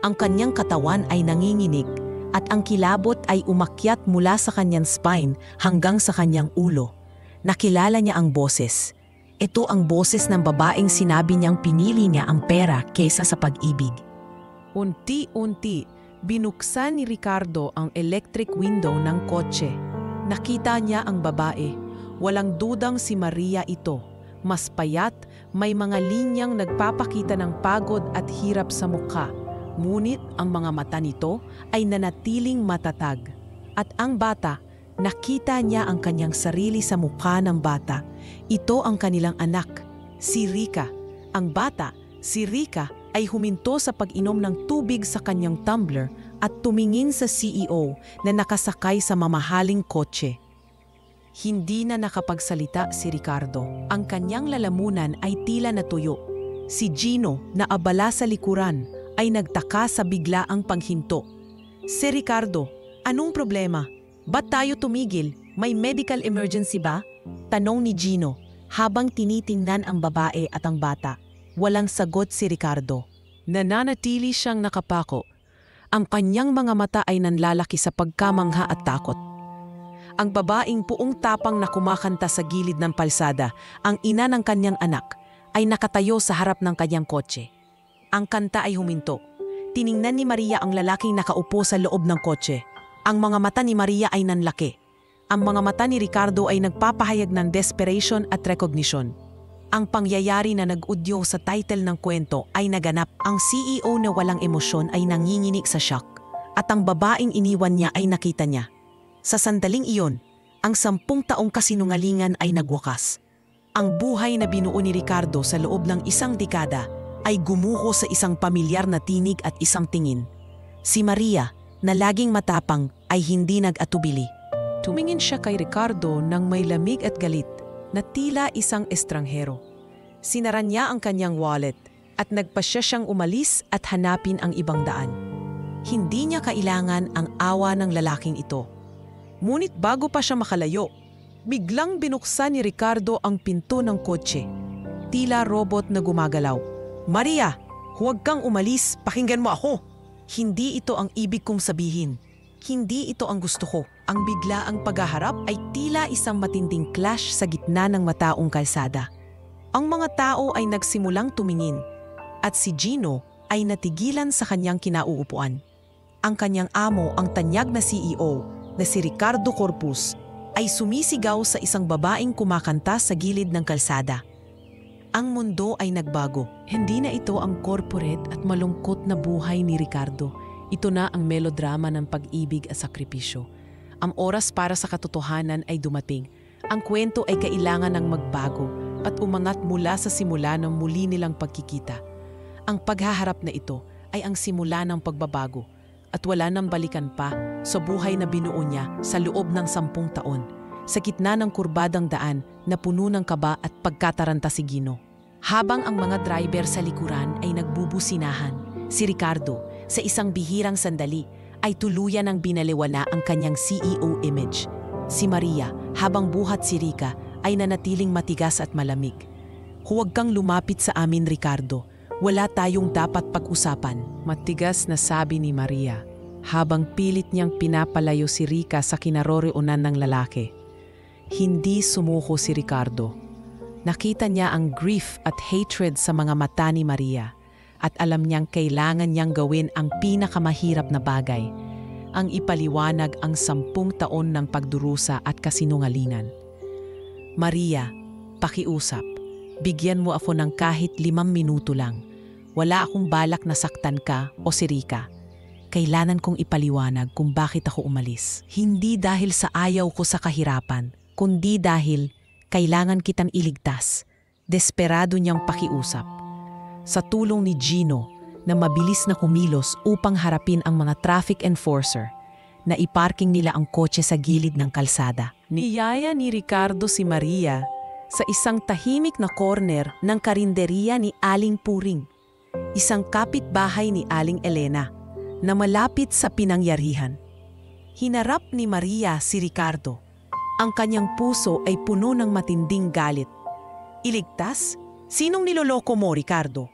Ang kanyang katawan ay nanginginig at ang kilabot ay umakyat mula sa kanyang spine hanggang sa kanyang ulo. Nakilala niya ang boses. Ito ang boses ng babaeng sinabi niyang pinili niya ang pera kaysa sa pag-ibig. Unti-unti, binuksan ni Ricardo ang electric window ng kotse. Nakita niya ang babae. Walang dudang si Maria ito. Mas payat, may mga linyang nagpapakita ng pagod at hirap sa mukha. Ngunit ang mga mata nito ay nanatiling matatag. At ang bata, nakita niya ang kanyang sarili sa mukha ng bata. Ito ang kanilang anak, si Rica. Ang bata, si Rica, ay huminto sa pag-inom ng tubig sa kanyang tumbler at tumingin sa CEO na nakasakay sa mamahaling kotse. Hindi na nakapagsalita si Ricardo. Ang kanyang lalamunan ay tila natuyo. Si Gino, na abala sa likuran, ay nagtaka sa biglaang panghinto. Si Ricardo, anong problema? Ba't tayo tumigil? May medical emergency ba? Tanong ni Gino habang tinitingnan ang babae at ang bata. Walang sagot si Ricardo. Nananatili siyang nakapako. Ang kanyang mga mata ay nanlalaki sa pagkamangha at takot. Ang babaeng puong tapang na kumakanta sa gilid ng palsada, ang ina ng kanyang anak, ay nakatayo sa harap ng kanyang kotse. Ang kanta ay huminto. Tiningnan ni Maria ang lalaking nakaupo sa loob ng kotse. Ang mga mata ni Maria ay nanlaki. Ang mga mata ni Ricardo ay nagpapahayag ng desperation at recognition. Ang pangyayari na nag-udyo sa title ng kwento ay naganap. Ang CEO na walang emosyon ay nanginginig sa shock. At ang babaeng iniwan niya ay nakita niya. Sa sandaling iyon, ang 10 taong kasinungalingan ay nagwakas. Ang buhay na binuo ni Ricardo sa loob ng isang dekada ay gumuho sa isang pamilyar na tinig at isang tingin. Si Maria, na laging matapang, ay hindi nag-atubili. Tumingin siya kay Ricardo nang may lamig at galit na tila isang estranghero. Sinara niya ang kanyang wallet at nagpasya siyang umalis at hanapin ang ibang daan. Hindi niya kailangan ang awa ng lalaking ito. Ngunit bago pa siya makalayo, biglang binuksan ni Ricardo ang pinto ng kotse. Tila robot na gumagalaw. Maria, huwag kang umalis, pakinggan mo ako. Hindi ito ang ibig kong sabihin. Hindi ito ang gusto ko. Ang biglaang paghaharap ay tila isang matinding clash sa gitna ng mataong kalsada. Ang mga tao ay nagsimulang tumingin at si Gino ay natigilan sa kanyang kinauupuan. Ang kanyang amo, ang tanyag na CEO na si Ricardo Corpus, ay sumisigaw sa isang babaeng kumakanta sa gilid ng kalsada. Ang mundo ay nagbago. Hindi na ito ang corporate at malungkot na buhay ni Ricardo. Ito na ang melodrama ng pag-ibig at sakripisyo. Ang oras para sa katotohanan ay dumating. Ang kwento ay kailangan ng magbago at umangat mula sa simula ng muli nilang pagkikita. Ang paghaharap na ito ay ang simula ng pagbabago at wala nang balikan pa sa buhay na binuo niya sa loob ng 10 taon, sa gitna ng kurbadang daan na puno ng kaba at pagkataranta si Gino. Habang ang mga driver sa likuran ay nagbubusinahan, si Ricardo, sa isang bihirang sandali, ay tuluyan ng binaliwala ang kanyang CEO image. Si Maria, habang buhat si Rica, ay nanatiling matigas at malamig. Huwag kang lumapit sa amin, Ricardo. Wala tayong dapat pag-usapan. Matigas na sabi ni Maria, habang pilit niyang pinapalayo si Rica sa kinaroroonan ng lalaki. Hindi sumuko si Ricardo. Nakita niya ang grief at hatred sa mga mata ni Maria at alam niyang kailangan niyang gawin ang pinakamahirap na bagay, ang ipaliwanag ang 10 taon ng pagdurusa at kasinungalingan. Maria, pakiusap. Bigyan mo ako ng kahit 5 minuto lang. Wala akong balak na saktan ka o si Rica. Kailangan kong ipaliwanag kung bakit ako umalis. Hindi dahil sa ayaw ko sa kahirapan, kundi dahil kailangan kitang iligtas. Desperado niyang pakiusap. Sa tulong ni Gino na mabilis na kumilos upang harapin ang mga traffic enforcer, na iparking nila ang kotse sa gilid ng kalsada. Niyaya ni Ricardo si Maria sa isang tahimik na corner ng karinderya ni Aling Puring, isang kapitbahay ni Aling Elena na malapit sa pinangyarihan. Hinarap ni Maria si Ricardo. Ang kanyang puso ay puno ng matinding galit. Iligtas? Sinong niloloko mo, Ricardo?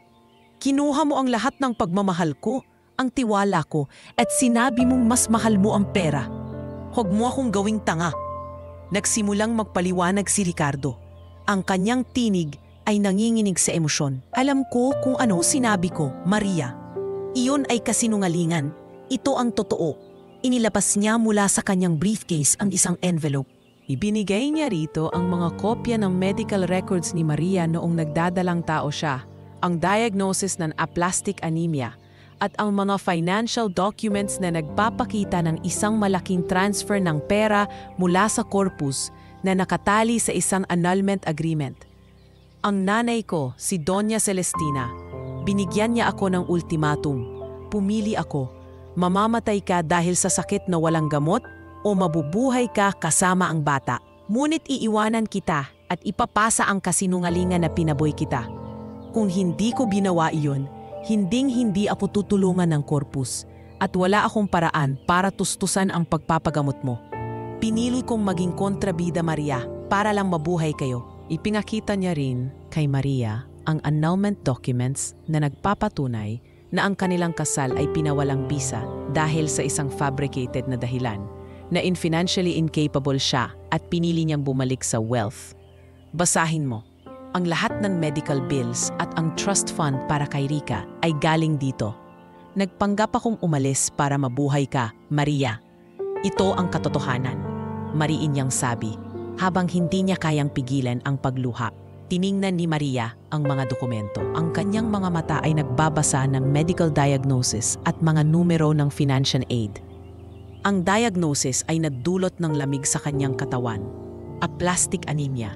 Kinuha mo ang lahat ng pagmamahal ko, ang tiwala ko, at sinabi mong mas mahal mo ang pera. Huwag mo akong gawing tanga. Nagsimulang magpaliwanag si Ricardo. Ang kanyang tinig ay nanginginig sa emosyon. Alam ko kung ano sinabi ko, Maria. Iyon ay kasinungalingan. Ito ang totoo. Inilabas niya mula sa kanyang briefcase ang isang envelope. Ibinigay niya rito ang mga kopya ng medical records ni Maria noong nagdadalang tao siya, ang diagnosis ng aplastic anemia, at ang mga financial documents na nagpapakita ng isang malaking transfer ng pera mula sa corpus na nakatali sa isang annulment agreement. Ang nanay ko, si Doña Celestina, binigyan niya ako ng ultimatum. Pumili ako, mamamatay ka dahil sa sakit na walang gamot o mabubuhay ka kasama ang bata. Ngunit iiwanan kita at ipapasa ang kasinungalingan na pinaboy kita. Kung hindi ko ginawa iyon, hinding-hindi ako tutulungan ng corpus at wala akong paraan para tustusan ang pagpapagamot mo. Pinili kong maging kontrabida, Maria, para lang mabuhay kayo. Ipinakita niya rin kay Maria ang annulment documents na nagpapatunay na ang kanilang kasal ay pinawalang bisa dahil sa isang fabricated na dahilan, na financially incapable siya at pinili niyang bumalik sa wealth. Basahin mo. Ang lahat ng medical bills at ang trust fund para kay Rica ay galing dito. Nagpanggap akong umalis para mabuhay ka, Maria. Ito ang katotohanan. Mariin niyang sabi, habang hindi niya kayang pigilan ang pagluha. Tiningnan ni Maria ang mga dokumento. Ang kanyang mga mata ay nagbabasa ng medical diagnosis at mga numero ng financial aid. Ang diagnosis ay nagdulot ng lamig sa kanyang katawan, aplastic anemia.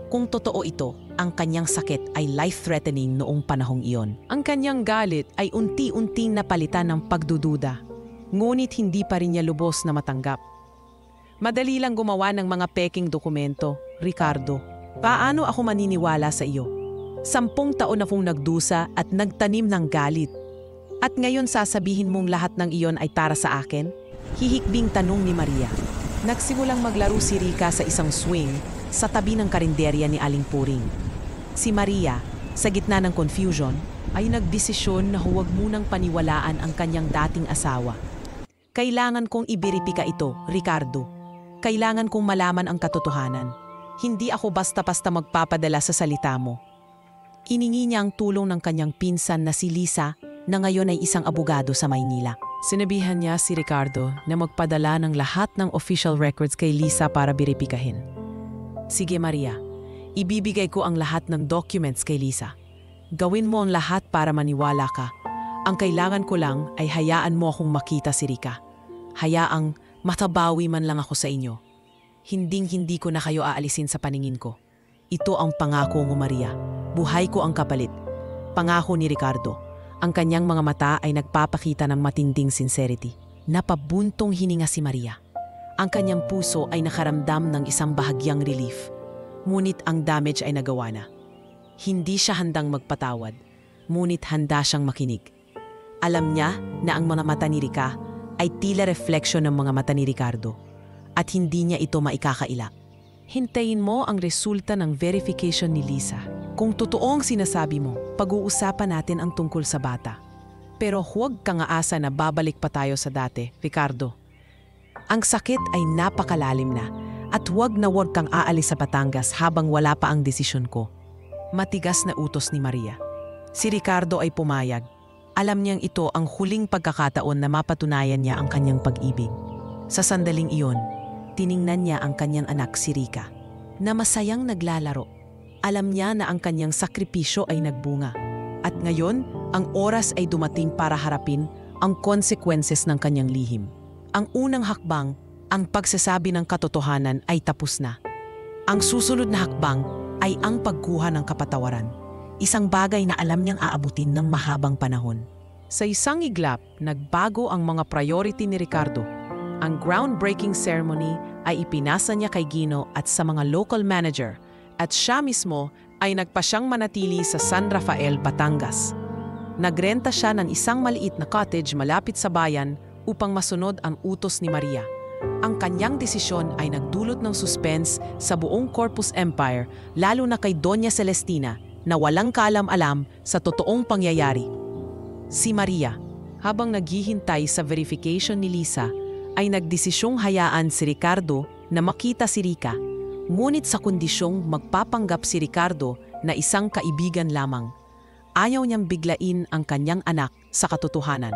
Kung totoo ito, ang kanyang sakit ay life-threatening noong panahong iyon. Ang kanyang galit ay unti-unting napalitan ng pagdududa, ngunit hindi pa rin niya lubos na matanggap. Madali lang gumawa ng mga peking dokumento, Ricardo. Paano ako maniniwala sa iyo? 10 taon na kong nagdusa at nagtanim ng galit. At ngayon sasabihin mong lahat ng iyon ay para sa akin? Hihikbing tanong ni Maria. Nagsimulang maglaro si Rica sa isang swing sa tabi ng karinderya ni Aling Puring. Si Maria, sa gitna ng confusion, ay nagdesisyon na huwag munang paniwalaan ang kanyang dating asawa. Kailangan kong ibiripika ito, Ricardo. Kailangan kong malaman ang katotohanan. Hindi ako basta-basta magpapadala sa salita mo. Iningi niya ang tulong ng kanyang pinsan na si Lisa, na ngayon ay isang abogado sa Maynila. Sinabihan niya si Ricardo na magpadala ng lahat ng official records kay Lisa para biripikahin. Sige, Maria, ibibigay ko ang lahat ng documents kay Lisa. Gawin mo ang lahat para maniwala ka. Ang kailangan ko lang ay hayaan mo akong makita si Rica. Hayaang matabawi man lang ako sa inyo. Hinding-hindi ko na kayo aalisin sa paningin ko. Ito ang pangako mo, Maria. Buhay ko ang kapalit. Pangako ni Ricardo. Ang kanyang mga mata ay nagpapakita ng matinding sincerity. Napabuntong hininga si Maria. Ang kanyang puso ay nakaramdam ng isang bahagyang relief. Ngunit ang damage ay nagawa na. Hindi siya handang magpatawad, ngunit handa siyang makinig. Alam niya na ang mga mata ni Rica ay tila refleksyon ng mga mata ni Ricardo at hindi niya ito maikakaila. Hintayin mo ang resulta ng verification ni Lisa. Kung totoo ang sinasabi mo, pag-uusapan natin ang tungkol sa bata. Pero huwag kang aasa na babalik pa tayo sa dati, Ricardo. Ang sakit ay napakalalim na at huwag kang aalis sa Batangas habang wala pa ang desisyon ko. Matigas na utos ni Maria. Si Ricardo ay pumayag. Alam niyang ito ang huling pagkakataon na mapatunayan niya ang kanyang pag-ibig. Sa sandaling iyon, tiningnan niya ang kanyang anak si Rica, na masayang naglalaro. Alam niya na ang kanyang sakripisyo ay nagbunga. At ngayon, ang oras ay dumating para harapin ang consequences ng kanyang lihim. Ang unang hakbang, ang pagsasabi ng katotohanan ay tapos na. Ang susunod na hakbang ay ang pagkuha ng kapatawaran. Isang bagay na alam niyang aabutin ng mahabang panahon. Sa isang iglap, nagbago ang mga priority ni Ricardo. Ang groundbreaking ceremony ay ipinasa niya kay Gino at sa mga local manager, at siya mismo ay nagpasyang manatili sa San Rafael, Batangas. Nagrenta siya ng isang maliit na cottage malapit sa bayan upang masunod ang utos ni Maria. Ang kanyang desisyon ay nagdulot ng suspense sa buong Corpus Empire, lalo na kay Doña Celestina na walang kaalam-alam sa totoong pangyayari. Si Maria, habang naghihintay sa verification ni Lisa, ay nagdesisyong hayaan si Ricardo na makita si Rica, ngunit sa kondisyong magpapanggap si Ricardo na isang kaibigan lamang. Ayaw niyang biglain ang kanyang anak sa katotohanan.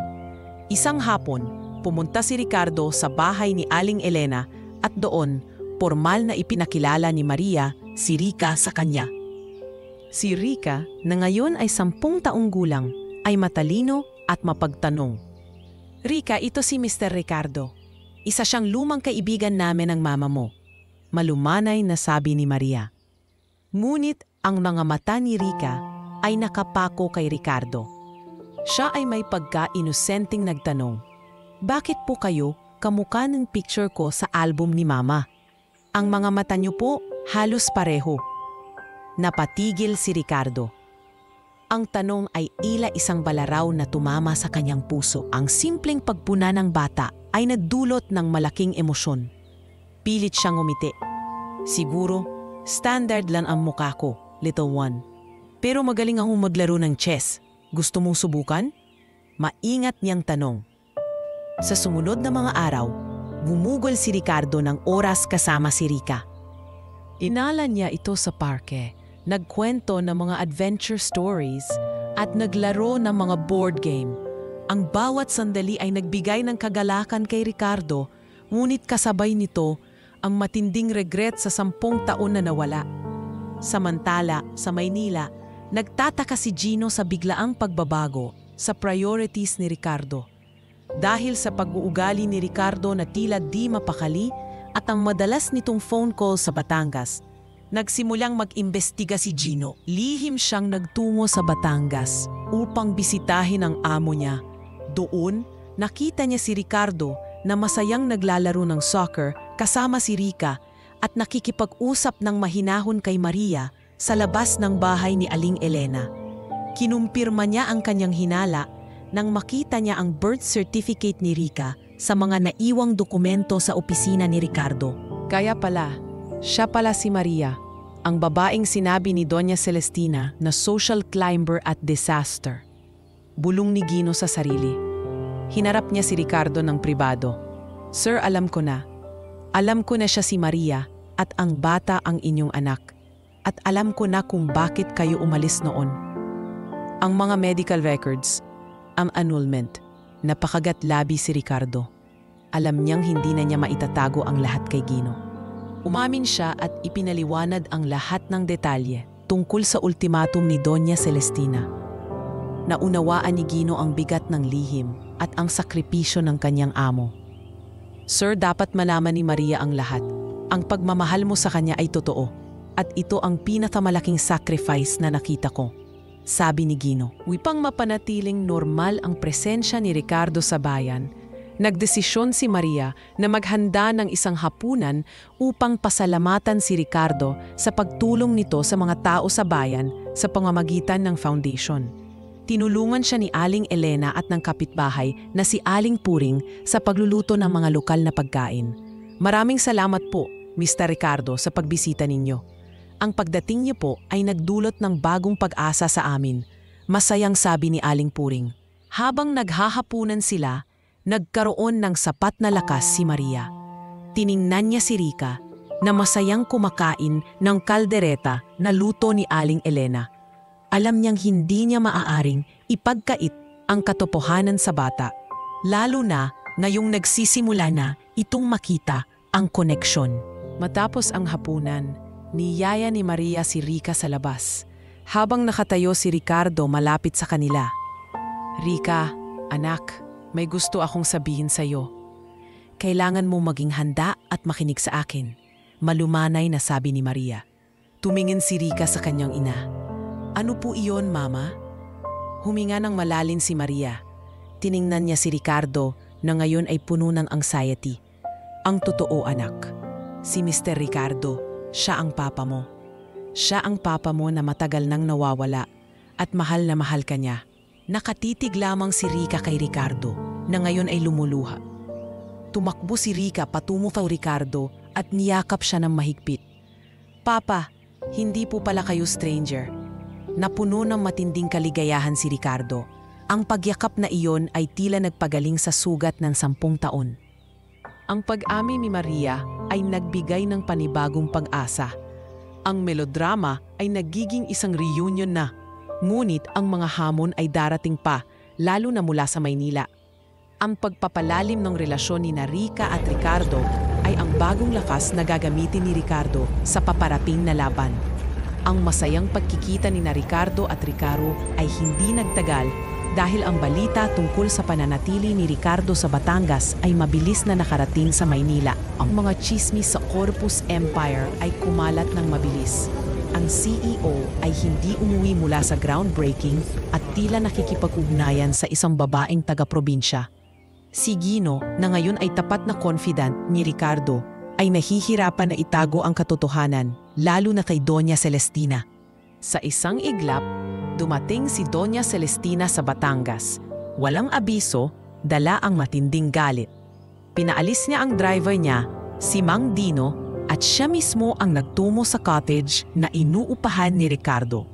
Isang hapon, pumunta si Ricardo sa bahay ni Aling Elena at doon, formal na ipinakilala ni Maria si Rica sa kanya. Si Rica, na ngayon ay 10 taong gulang, ay matalino at mapagtanong. Rica, ito si Mr. Ricardo. Isa siyang lumang kaibigan namin ng mama mo. Malumanay na sabi ni Maria. Ngunit ang mga mata ni Rica ay nakapako kay Ricardo. Siya ay may pagka-inosenteng nagtanong, bakit po kayo kamukha ng picture ko sa album ni Mama? Ang mga mata niyo po halos pareho. Napatigil si Ricardo. Ang tanong ay isang balaraw na tumama sa kanyang puso. Ang simpleng pagpuna ng bata ay nagdulot ng malaking emosyon. Pilit siyang umiti. Siguro, standard lang ang mukha ko, little one. Pero magaling akong maglaro ng chess. Gusto mong subukan? Maingat niyang tanong. Sa sumunod na mga araw, bumugol si Ricardo ng oras kasama si Rica. Inala niya ito sa parke, nagkwento ng mga adventure stories at naglaro ng mga board game. Ang bawat sandali ay nagbigay ng kagalakan kay Ricardo, ngunit kasabay nito ang matinding regret sa 10 taon na nawala. Samantala, sa Maynila, nagtataka si Gino sa biglaang pagbabago sa priorities ni Ricardo. Dahil sa pag-uugali ni Ricardo na tila di mapakali at ang madalas nitong phone call sa Batangas, nagsimulang mag-imbestiga si Gino. Lihim siyang nagtungo sa Batangas upang bisitahin ang amo niya. Doon, nakita niya si Ricardo na masayang naglalaro ng soccer kasama si Rica at nakikipag-usap ng mahinahon kay Maria sa labas ng bahay ni Aling Elena. Kinumpirma niya ang kanyang hinala nang makita niya ang birth certificate ni Rica sa mga naiwang dokumento sa opisina ni Ricardo. Kaya pala, siya pala si Maria, ang babaeng sinabi ni Doña Celestina na social climber at disaster. Bulong ni Gino sa sarili. Hinarap niya si Ricardo ng pribado. Sir, alam ko na. Alam ko na siya si Maria at ang bata ang inyong anak. At alam ko na kung bakit kayo umalis noon. Ang mga medical records, ang annulment, napakagat-labi si Ricardo. Alam niyang hindi na niya maitatago ang lahat kay Gino. Umamin siya at ipinaliwanag ang lahat ng detalye tungkol sa ultimatum ni Doña Celestina. Naunawaan ni Gino ang bigat ng lihim at ang sakripisyo ng kanyang amo. Sir, dapat malaman ni Maria ang lahat. Ang pagmamahal mo sa kanya ay totoo at ito ang pinakamalaking sacrifice na nakita ko. Sabi ni Gino. Upang mapanatiling normal ang presensya ni Ricardo sa bayan, nagdesisyon si Maria na maghanda ng isang hapunan upang pasalamatan si Ricardo sa pagtulong nito sa mga tao sa bayan sa pamamagitan ng foundation. Tinulungan siya ni Aling Elena at ng kapitbahay na si Aling Puring sa pagluluto ng mga lokal na pagkain. Maraming salamat po, Mr. Ricardo, sa pagbisita ninyo. Ang pagdating niyo po ay nagdulot ng bagong pag-asa sa amin, masayang sabi ni Aling Puring. Habang naghahapunan sila, nagkaroon ng sapat na lakas si Maria. Tiningnan niya si Rica na masayang kumakain ng kaldereta na luto ni Aling Elena. Alam niyang hindi niya maaaring ipagkait ang katotohanan sa bata, lalo na ngayong nagsisimula na itong makita ang koneksyon. Matapos ang hapunan, niyaya ni Maria si Rica sa labas, habang nakatayo si Ricardo malapit sa kanila. Rica, anak, may gusto akong sabihin sa iyo. Kailangan mo maging handa at makinig sa akin, malumanay na sabi ni Maria. Tumingin si Rica sa kanyang ina. Ano po iyon, Mama? Huminga ng malalim si Maria. Tiningnan niya si Ricardo na ngayon ay puno ng anxiety. Ang totoo, anak. Si Mr. Ricardo, siya ang papa mo. Siya ang papa mo na matagal nang nawawala at mahal na mahal ka niya. Nakatitig lamang si Rica kay Ricardo na ngayon ay lumuluha. Tumakbo si Rica patungo kay Ricardo at niyakap siya ng mahigpit. Papa, hindi po pala kayo stranger. Napuno ng matinding kaligayahan si Ricardo. Ang pagyakap na iyon ay tila nagpagaling sa sugat ng 10 taon. Ang pag-amin ni Maria ay nagbigay ng panibagong pag-asa. Ang melodrama ay nagiging isang reunion na. Ngunit ang mga hamon ay darating pa, lalo na mula sa Maynila. Ang pagpapalalim ng relasyon ni Rica at Ricardo ay ang bagong lakas na gagamitin ni Ricardo sa paparating na laban. Ang masayang pagkikita ni Ricardo at Ricaro ay hindi nagtagal dahil ang balita tungkol sa pananatili ni Ricardo sa Batangas ay mabilis na nakarating sa Maynila. Ang mga tsismis sa Corpus Empire ay kumalat ng mabilis. Ang CEO ay hindi umuwi mula sa groundbreaking at tila nakikipag-ugnayan sa isang babaeng taga-probinsya. Si Gino, na ngayon ay tapat na confidant ni Ricardo, ay nahihirapan na itago ang katotohanan, lalo na kay Doña Celestina. Sa isang iglap, dumating si Doña Celestina sa Batangas. Walang abiso, dala ang matinding galit. Pinaalis niya ang driver niya, si Mang Dino, at siya mismo ang nagtungo sa cottage na inuupahan ni Ricardo.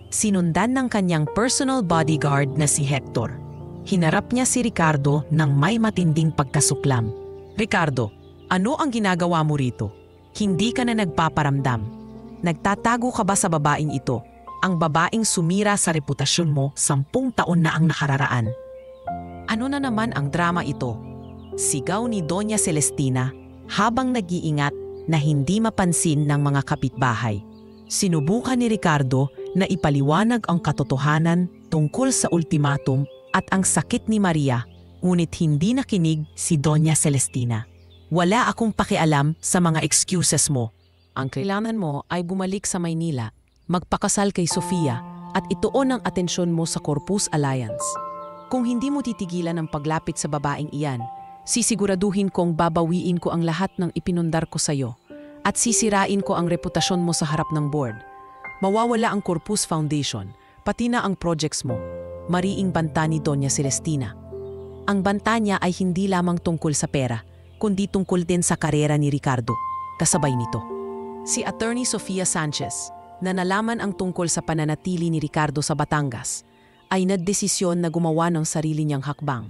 Sinundan ng kanyang personal bodyguard na si Hector. Hinarap niya si Ricardo ng may matinding pagkasuklam. Ricardo, ano ang ginagawa mo rito? Hindi ka na nagpaparamdam. Nagtatago ka ba sa babaeng ito? Ang babaeng sumira sa reputasyon mo 10 taon na ang nakararaan. Ano na naman ang drama ito? Sigaw ni Doña Celestina habang nag-iingat na hindi mapansin ng mga kapitbahay. Sinubukan ni Ricardo na ipaliwanag ang katotohanan tungkol sa ultimatum at ang sakit ni Maria, ngunit hindi nakinig si Doña Celestina. Wala akong pakialam sa mga excuses mo. Ang kailangan mo ay bumalik sa Maynila, magpakasal kay Sofia at ituon ang atensyon mo sa Corpus Alliance. Kung hindi mo titigilan ang paglapit sa babaeng iyan, sisiguraduhin kong babawiin ko ang lahat ng ipinundar ko sa iyo at sisirain ko ang reputasyon mo sa harap ng board. Mawawala ang Corpus Foundation, pati na ang projects mo. Mariing banta ni Doña Celestina. Ang banta niya ay hindi lamang tungkol sa pera, kundi tungkol din sa karera ni Ricardo. Kasabay nito, si Attorney Sofia Sanchez, na nalaman ang tungkol sa pananatili ni Ricardo sa Batangas, ay nagdesisyon na gumawa ng sarili niyang hakbang.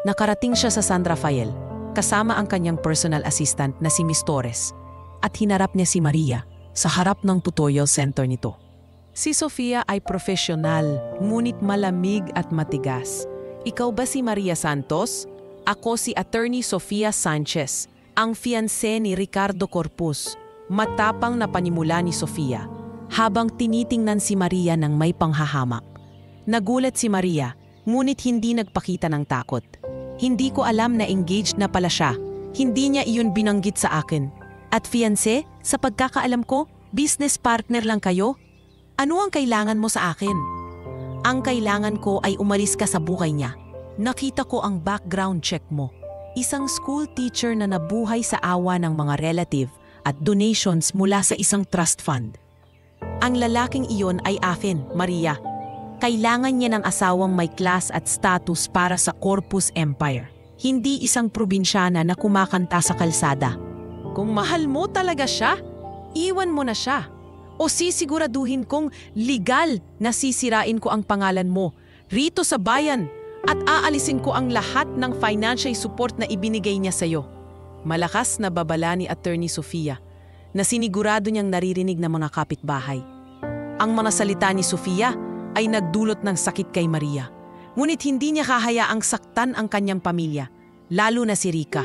Nakarating siya sa San Rafael, kasama ang kanyang personal assistant na si Miss Torres, at hinarap niya si Maria sa harap ng tutorial center nito. Si Sofia ay profesional, ngunit malamig at matigas. Ikaw ba si Maria Santos? Ako si Attorney Sofia Sanchez, ang fiancé ni Ricardo Corpus. Matapang na panimula ni Sofia, habang tinitingnan si Maria ng may panghahamak. Nagulat si Maria, ngunit hindi nagpakita ng takot. Hindi ko alam na engaged na pala siya. Hindi niya iyon binanggit sa akin. At fiancé, sa pagkakaalam ko, business partner lang kayo? Ano ang kailangan mo sa akin? Ang kailangan ko ay umalis ka sa buhay niya. Nakita ko ang background check mo. Isang school teacher na nabuhay sa awa ng mga relative at donations mula sa isang trust fund. Ang lalaking iyon ay akin, Maria. Kailangan niya ng asawang may class at status para sa Corpus Empire. Hindi isang probinsyana na kumakanta sa kalsada. Kung mahal mo talaga siya, iwan mo na siya. O sisiguraduhin kong legal na sisirain ko ang pangalan mo rito sa bayan at aalisin ko ang lahat ng financial support na ibinigay niya sa iyo. Malakas na babala ni Attorney Sofia na sinigurado niyang naririnig ng mga kapitbahay. Ang mga salita ni Sofia ay nagdulot ng sakit kay Maria. Ngunit hindi niya kahayaang saktan ang kanyang pamilya, lalo na si Rica.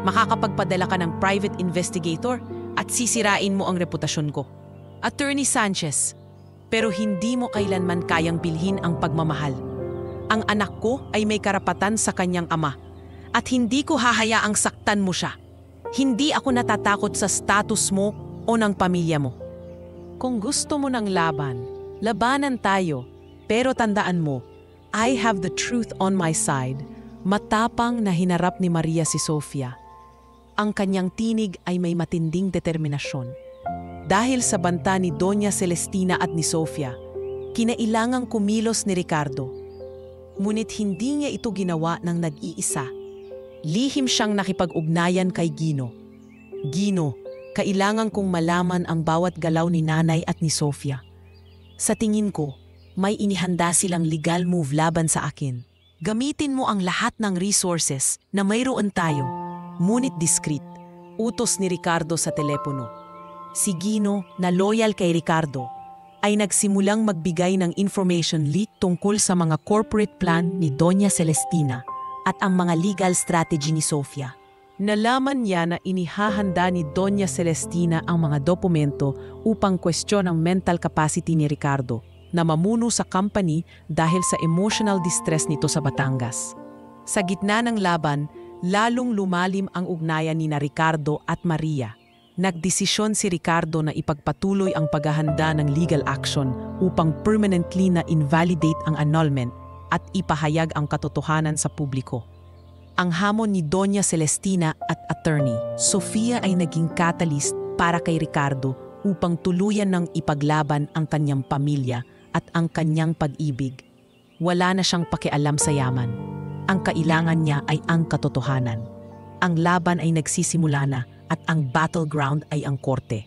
Makakapagpadala ka ng private investigator at sisirain mo ang reputasyon ko. Attorney Sanchez, pero hindi mo kailanman kayang bilhin ang pagmamahal. Ang anak ko ay may karapatan sa kanyang ama at hindi ko hahayaang saktan mo siya. Hindi ako natatakot sa status mo o ng pamilya mo. Kung gusto mo ng laban, labanan tayo. Pero tandaan mo, I have the truth on my side. Matapang na hinarap ni Maria si Sofia. Ang kanyang tinig ay may matinding determinasyon. Dahil sa banta ni Doña Celestina at ni Sofia, kinailangang kumilos ni Ricardo. Ngunit hindi niya ito ginawa ng nag-iisa. Lihim siyang nakipag-ugnayan kay Gino. Gino, kailangan kong malaman ang bawat galaw ni nanay at ni Sofia. Sa tingin ko, may inihanda silang legal move laban sa akin. Gamitin mo ang lahat ng resources na mayroon tayo, ngunit discreet. Utos ni Ricardo sa telepono. Si Gino, na loyal kay Ricardo, ay nagsimulang magbigay ng information leak tungkol sa mga corporate plan ni Doña Celestina at ang mga legal strategy ni Sofia. Nalaman niya na inihahanda ni Doña Celestina ang mga dokumento upang kwestiyon ang mental capacity ni Ricardo na mamuno sa company dahil sa emotional distress nito sa Batangas. Sa gitna ng laban, lalong lumalim ang ugnayan ni Ricardo at Maria. Nagdesisyon si Ricardo na ipagpatuloy ang paghahanda ng legal action upang permanently na invalidate ang annulment at ipahayag ang katotohanan sa publiko. Ang hamon ni Doña Celestina at attorney Sofia ay naging catalyst para kay Ricardo upang tuluyan ng ipaglaban ang kanyang pamilya at ang kanyang pag-ibig. Wala na siyang pakialam sa yaman. Ang kailangan niya ay ang katotohanan. Ang laban ay nagsisimula na at ang battleground ay ang korte.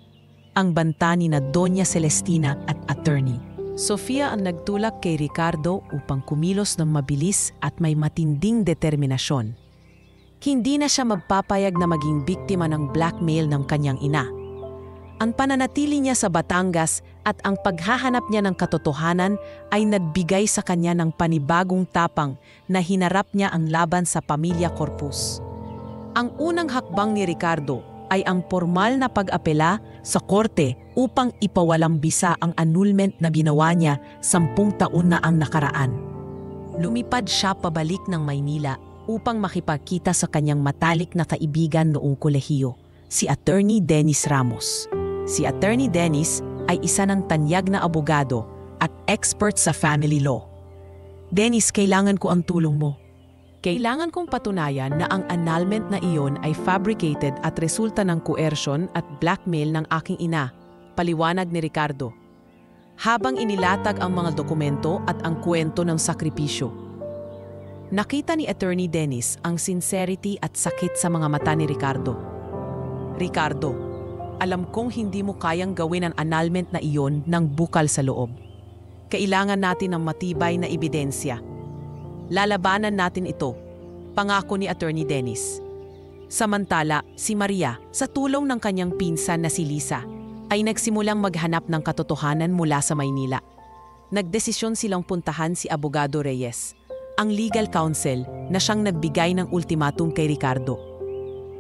Ang banta ni na Doña Celestina at attorney Sofia ang nagtulak kay Ricardo upang kumilos ng mabilis at may matinding determinasyon. Hindi na siya magpapayag na maging biktima ng blackmail ng kanyang ina. Ang pananatili niya sa Batangas at ang paghahanap niya ng katotohanan ay nagbigay sa kanya ng panibagong tapang na hinarap niya ang laban sa pamilya Corpus. Ang unang hakbang ni Ricardo ay ang formal na pag-apela sa korte upang ipawalang bisa ang annulment na ginawa niya 10 taon na ang nakaraan. Lumipad siya pabalik ng Maynila upang makipagkita sa kanyang matalik na kaibigan noong kolehiyo, si Attorney Dennis Ramos. Si Attorney Dennis ay isa ng tanyag na abogado at expert sa family law. Dennis, kailangan ko ang tulong mo. Kailangan kong patunayan na ang annulment na iyon ay fabricated at resulta ng coercion at blackmail ng aking ina, paliwanag ni Ricardo. Habang inilatag ang mga dokumento at ang kwento ng sakripisyo. Nakita ni Attorney Dennis ang sincerity at sakit sa mga mata ni Ricardo. Ricardo, alam kong hindi mo kayang gawin ang annulment na iyon ng bukal sa loob. Kailangan natin ng matibay na ebidensya. Lalabanan natin ito, pangako ni Attorney Dennis. Samantala, si Maria, sa tulong ng kanyang pinsan na si Lisa, ay nagsimulang maghanap ng katotohanan mula sa Maynila. Nagdesisyon silang puntahan si Abogado Reyes, ang legal counsel na siyang nagbigay ng ultimatum kay Ricardo.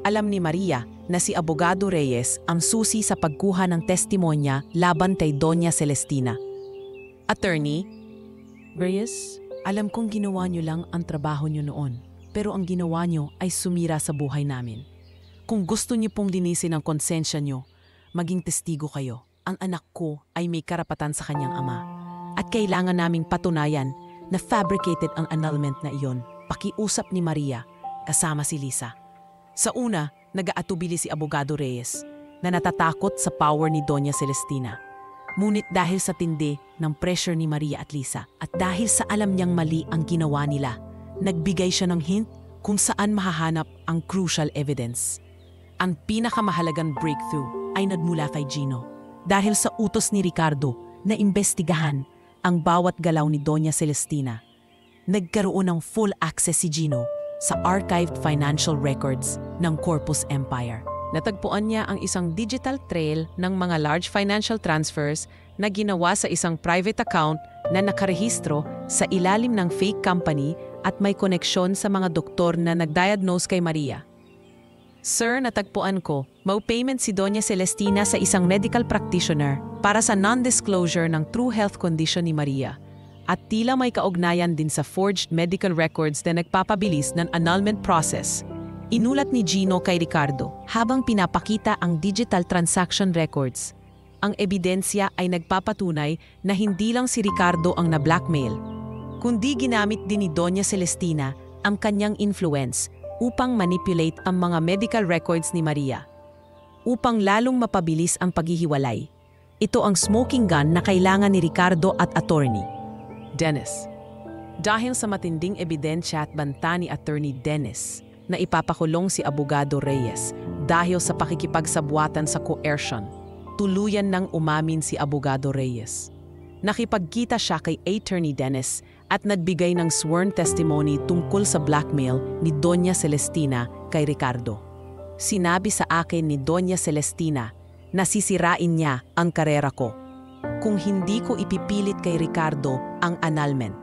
Alam ni Maria na si Abogado Reyes ang susi sa pagkuha ng testimonya laban kay Doña Celestina. Attorney Reyes, alam kong ginawa niyo lang ang trabaho niyo noon, pero ang ginawa niyo ay sumira sa buhay namin. Kung gusto niyo pong linisin ang konsensya niyo, maging testigo kayo. Ang anak ko ay may karapatan sa kanyang ama. At kailangan naming patunayan na fabricated ang annulment na iyon. Pakiusap ni Maria, kasama si Lisa. Sa una, nag-aatubili si Abogado Reyes na natatakot sa power ni Doña Celestina. Ngunit dahil sa tindi ng pressure ni Maria at Lisa at dahil sa alam niyang mali ang ginawa nila, nagbigay siya ng hint kung saan mahahanap ang crucial evidence. Ang pinakamahalagang breakthrough ay nagmula kay Gino dahil sa utos ni Ricardo na imbestigahan ang bawat galaw ni Doña Celestina. Nagkaroon ng full access si Gino sa archived financial records ng Corpus Empire. Natagpuan niya ang isang digital trail ng mga large financial transfers na ginawa sa isang private account na nakarehistro sa ilalim ng fake company at may koneksyon sa mga doktor na nagdiagnose kay Maria. Sir, natagpuan ko, mau payment si Doña Celestina sa isang medical practitioner para sa non-disclosure ng true health condition ni Maria. At tila may kaugnayan din sa forged medical records na nagpapabilis ng annulment process. Inulat ni Gino kay Ricardo habang pinapakita ang digital transaction records. Ang ebidensya ay nagpapatunay na hindi lang si Ricardo ang na-blackmail, kundi ginamit din ni Doña Celestina ang kanyang influence upang manipulate ang mga medical records ni Maria. Upang lalong mapabilis ang paghihiwalay, ito ang smoking gun na kailangan ni Ricardo at attorney Dennis. Dahil sa matinding ebidensya at banta ni Attorney Dennis, na ipapakulong si Abogado Reyes dahil sa pakikipagsabuatan sa coercion. Tuluyan nang umamin si Abogado Reyes. Nakipagkita siya kay Attorney Dennis at nagbigay ng sworn testimony tungkol sa blackmail ni Doña Celestina kay Ricardo. Sinabi sa akin ni Doña Celestina na sisirain niya ang karera ko kung hindi ko ipipilit kay Ricardo ang annulment.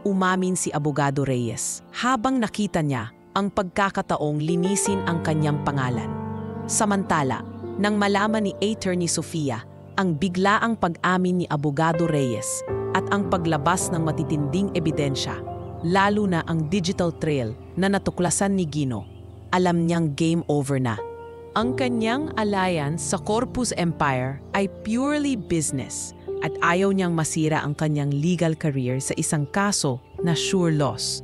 Umamin si Abogado Reyes habang nakita niya ang pagkakataong linisin ang kanyang pangalan. Samantala, nang malaman ni Attorney Sofia ang biglaang pag-amin ni Abogado Reyes at ang paglabas ng matitinding ebidensya, lalo na ang digital trail na natuklasan ni Gino, alam niyang game over na. Ang kanyang alliance sa Corpus Empire ay purely business at ayaw niyang masira ang kanyang legal career sa isang kaso na sure loss.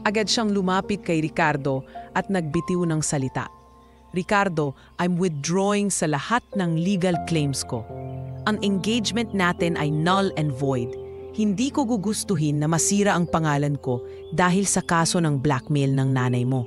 Agad siyang lumapit kay Ricardo at nagbitiw ng salita. Ricardo, I'm withdrawing sa lahat ng legal claims ko. Ang engagement natin ay null and void. Hindi ko gugustuhin na masira ang pangalan ko dahil sa kaso ng blackmail ng nanay mo.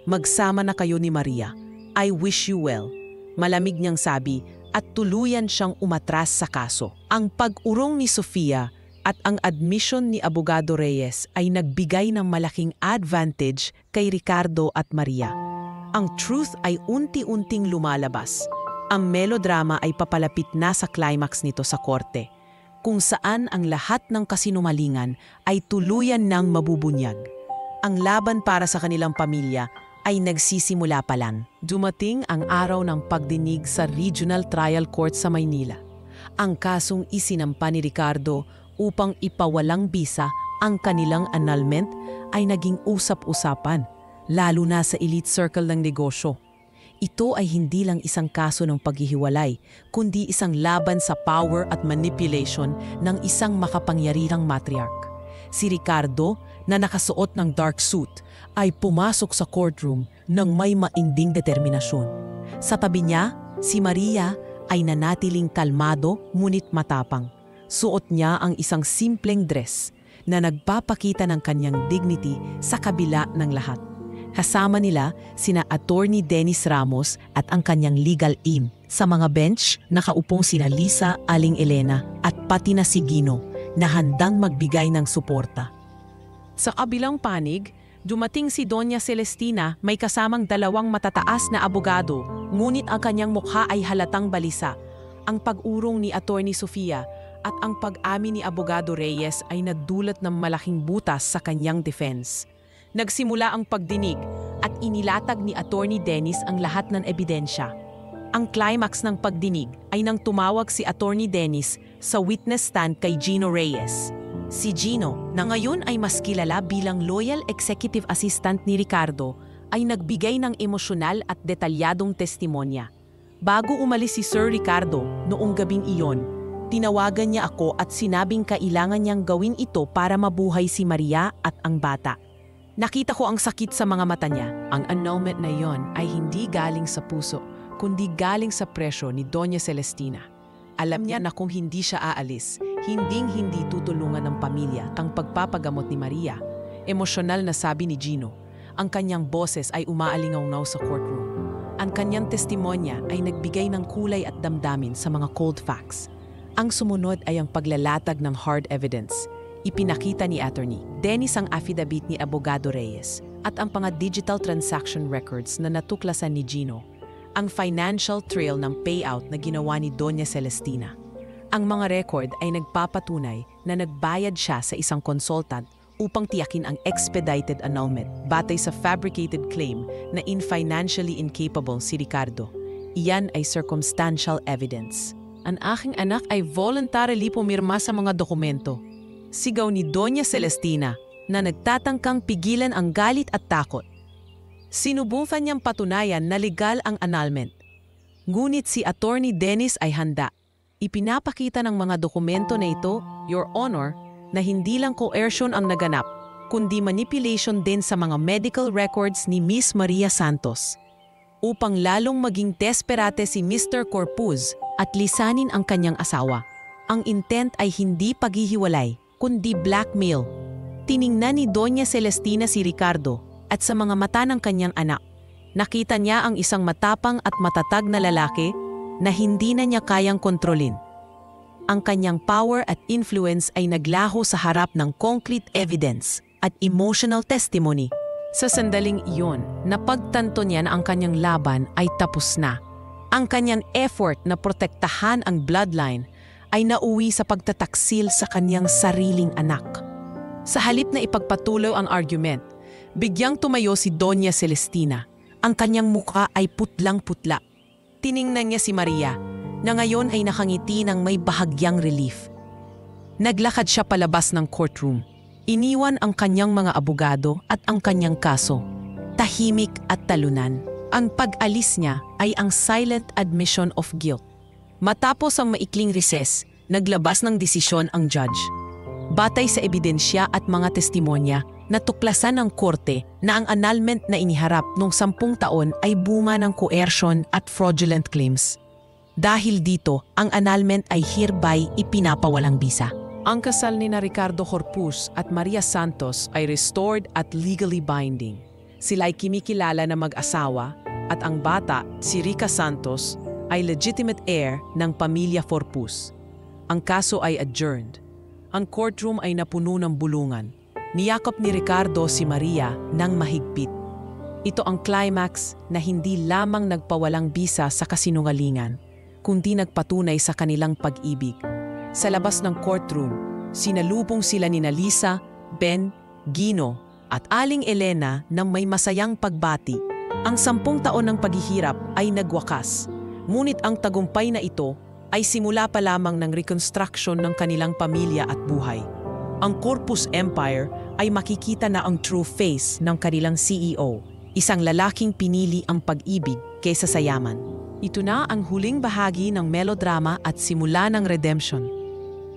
Magsama na kayo ni Maria. I wish you well. Malamig niyang sabi at tuluyan siyang umatras sa kaso. Ang pag-urong ni Sofia at ang admission ni Abogado Reyes ay nagbigay ng malaking advantage kay Ricardo at Maria. Ang truth ay unti-unting lumalabas. Ang melodrama ay papalapit na sa climax nito sa korte, kung saan ang lahat ng kasinungalingan ay tuluyan ng mabubunyag. Ang laban para sa kanilang pamilya ay nagsisimula pa lang. Dumating ang araw ng pagdinig sa Regional Trial Court sa Maynila. Ang kasong isinampa ni Ricardo upang ipawalang bisa ang kanilang annulment ay naging usap-usapan, lalo na sa elite circle ng negosyo. Ito ay hindi lang isang kaso ng paghihiwalay, kundi isang laban sa power at manipulation ng isang makapangyarihang matriarch. Si Ricardo, na nakasuot ng dark suit, ay pumasok sa courtroom ng may mainding determinasyon. Sa tabi niya, si Maria ay nanatiling kalmado ngunit matapang. Suot niya ang isang simpleng dress na nagpapakita ng kanyang dignity sa kabila ng lahat. Kasama nila sina Attorney Dennis Ramos at ang kanyang legal team. Sa mga bench, nakaupong sina Lisa, Aling Elena at pati na si Gino na handang magbigay ng suporta. Sa kabilang panig, dumating si Doña Celestina may kasamang dalawang matataas na abogado, ngunit ang kanyang mukha ay halatang balisa. Ang pag-urong ni Attorney Sofia at ang pag-amin ni Abogado Reyes ay nagdulot ng malaking butas sa kanyang defense. Nagsimula ang pagdinig at inilatag ni Attorney Dennis ang lahat ng ebidensya. Ang climax ng pagdinig ay nang tumawag si Attorney Dennis sa witness stand kay Gino Reyes. Si Gino, na ngayon ay mas kilala bilang loyal executive assistant ni Ricardo, ay nagbigay ng emosyonal at detalyadong testimonya. Bago umalis si Sir Ricardo noong gabing iyon, tinawagan niya ako at sinabing kailangan niyang gawin ito para mabuhay si Maria at ang bata. Nakita ko ang sakit sa mga mata niya. Ang annulment na iyon ay hindi galing sa puso, kundi galing sa presyo ni Doña Celestina. Alam niya na kung hindi siya aalis, hinding-hindi tutulungan ng pamilya ang pagpapagamot ni Maria. Emosyonal na sabi ni Gino. Ang kanyang boses ay umaalingaw sa courtroom. Ang kanyang testimonya ay nagbigay ng kulay at damdamin sa mga cold facts. Ang sumunod ay ang paglalatag ng hard evidence. Ipinakita ni Attorney Dennis ang affidavit ni Abogado Reyes at ang mga digital transaction records na natuklasan ni Gino. Ang financial trail ng payout na ginawa ni Doña Celestina. Ang mga record ay nagpapatunay na nagbayad siya sa isang consultant upang tiyakin ang expedited annulment batay sa fabricated claim na financially incapable si Ricardo. Iyan ay circumstantial evidence. Ang aking anak ay voluntarily pumirma sa mga dokumento. Sigaw ni Doña Celestina na nagtatangkang pigilan ang galit at takot. Sinubukan niyang patunayan na legal ang annulment. Ngunit si Attorney Dennis ay handa. Ipinapakita ng mga dokumento na ito, Your Honor, na hindi lang coercion ang naganap, kundi manipulation din sa mga medical records ni Miss Maria Santos. Upang lalong maging desperate si Mr. Corpus at lisanin ang kanyang asawa. Ang intent ay hindi paghihiwalay, kundi blackmail. Tiningnan ni Doña Celestina si Ricardo at sa mga mata ng kanyang anak. Nakita niya ang isang matapang at matatag na lalaki na hindi na niya kayang kontrolin. Ang kanyang power at influence ay naglaho sa harap ng concrete evidence at emotional testimony. Sa sandaling iyon, napagtanto niya na ang kanyang laban ay tapos na. Ang kanyang effort na protektahan ang bloodline ay nauwi sa pagtataksil sa kanyang sariling anak. Sa halip na ipagpatuloy ang argument, bigyang tumayo si Doña Celestina. Ang kanyang mukha ay putlang-putla. Tiningnan niya si Maria, na ngayon ay nakangiti ng may bahagyang relief. Naglakad siya palabas ng courtroom. Iniwan ang kanyang mga abogado at ang kanyang kaso. Tahimik at talunan. Ang pag-alis niya ay ang silent admission of guilt. Matapos ang maikling recess, naglabas ng desisyon ang judge. Batay sa ebidensya at mga testimonya, natuklasan ng korte na ang annulment na iniharap noong 10 taon ay bunga ng coercion at fraudulent claims. Dahil dito, ang annulment ay hereby ipinapawalang bisa. Ang kasal ni Ricardo Corpus at Maria Santos ay restored at legally binding. Sila ay kimikilala na mag-asawa at ang bata, si Rica Santos, ay legitimate heir ng pamilya Corpus. Ang kaso ay adjourned. Ang courtroom ay napuno ng bulungan. Niyakap ni Ricardo si Maria ng mahigpit. Ito ang climax na hindi lamang nagpawalang bisa sa kasinungalingan, kundi nagpatunay sa kanilang pag-ibig. Sa labas ng courtroom, sinalubong sila ni Lisa, Ben, Gino at Aling Elena ng may masayang pagbati. Ang 10 taon ng paghihirap ay nagwakas, ngunit ang tagumpay na ito ay simula pa lamang ng reconstruction ng kanilang pamilya at buhay. Ang Corpus Empire ay makikita na ang true face ng kanilang CEO, isang lalaking pinili ang pag-ibig kaysa sa yaman. Ito na ang huling bahagi ng melodrama at simula ng redemption.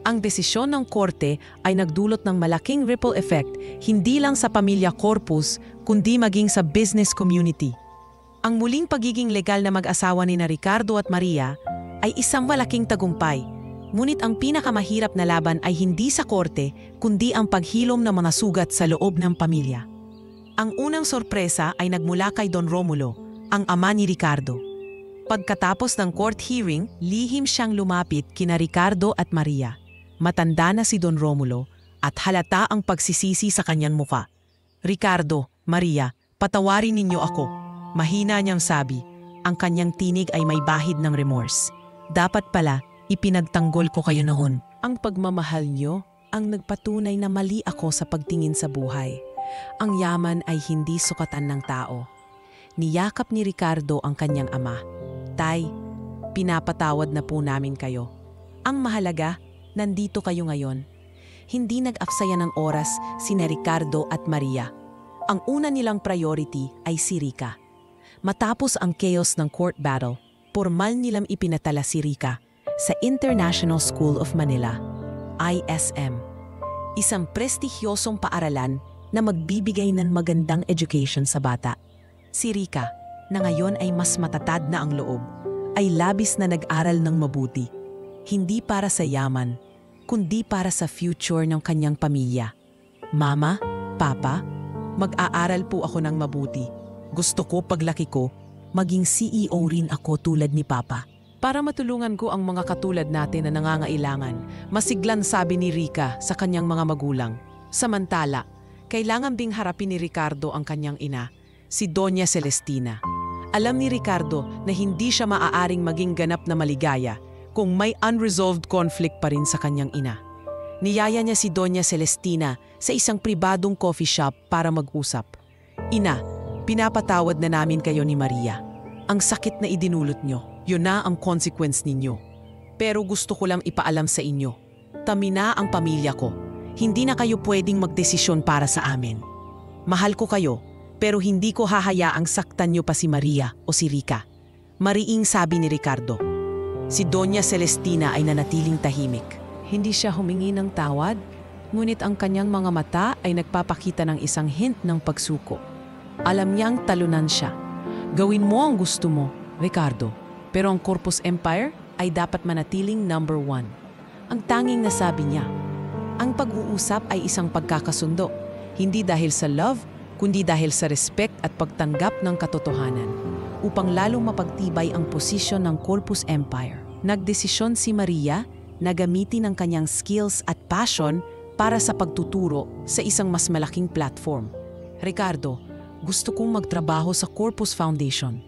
Ang desisyon ng korte ay nagdulot ng malaking ripple effect hindi lang sa pamilya Corpus kundi maging sa business community. Ang muling pagiging legal na mag-asawa ni Ricardo at Maria ay isang malaking tagumpay. Ngunit ang pinakamahirap na laban ay hindi sa korte, kundi ang paghilom ng mga sugat sa loob ng pamilya. Ang unang sorpresa ay nagmula kay Don Romulo, ang ama ni Ricardo. Pagkatapos ng court hearing, lihim siyang lumapit kina Ricardo at Maria. Matanda na si Don Romulo at halata ang pagsisisi sa kanyang muka. Ricardo, Maria, patawarin ninyo ako. Mahina niyang sabi, ang kanyang tinig ay may bahid ng remorse. Dapat pala, ipinagtanggol ko kayo noon. Ang pagmamahal niyo ang nagpatunay na mali ako sa pagtingin sa buhay. Ang yaman ay hindi sukatan ng tao. Niyakap ni Ricardo ang kanyang ama. Tay, pinapatawad na po namin kayo. Ang mahalaga, nandito kayo ngayon. Hindi nag-aksaya ng oras sina Ricardo at Maria. Ang una nilang priority ay si Rica. Matapos ang chaos ng court battle, formal nilang ipinatala si Rica sa International School of Manila, ISM. Isang prestigyosong paaralan na magbibigay ng magandang education sa bata. Si Rica, na ngayon ay mas matatag na ang loob, ay labis na nag-aral ng mabuti. Hindi para sa yaman, kundi para sa future ng kanyang pamilya. Mama, Papa, mag-aaral po ako ng mabuti. Gusto ko paglaki ko, maging CEO rin ako tulad ni Papa. Para matulungan ko ang mga katulad natin na nangangailangan, masiglan sabi ni Rica sa kanyang mga magulang. Samantala, kailangan ding harapin ni Ricardo ang kanyang ina, si Doña Celestina. Alam ni Ricardo na hindi siya maaaring maging ganap na maligaya kung may unresolved conflict pa rin sa kanyang ina. Niyaya niya si Doña Celestina sa isang pribadong coffee shop para mag-usap. Ina, pinapatawad na namin kayo ni Maria. Ang sakit na idinulot nyo. Yun na ang consequence ninyo. Pero gusto ko lang ipaalam sa inyo. Kami na ang pamilya ko. Hindi na kayo pwedeng magdesisyon para sa amin. Mahal ko kayo, pero hindi ko hahayaang saktan nyo pa si Maria o si Rica. Mariing sabi ni Ricardo. Si Doña Celestina ay nanatiling tahimik. Hindi siya humingi ng tawad, ngunit ang kanyang mga mata ay nagpapakita ng isang hint ng pagsuko. Alam niyang talunan siya. Gawin mo ang gusto mo, Ricardo. Pero ang Corpus Empire ay dapat manatiling number 1. Ang tanging nasabi niya, ang pag-uusap ay isang pagkakasundo, hindi dahil sa love, kundi dahil sa respect at pagtanggap ng katotohanan. Upang lalong mapagtibay ang posisyon ng Corpus Empire, nagdesisyon si Maria na gamitin ang kanyang skills at passion para sa pagtuturo sa isang mas malaking platform. Ricardo, gusto kong magtrabaho sa Corpus Foundation.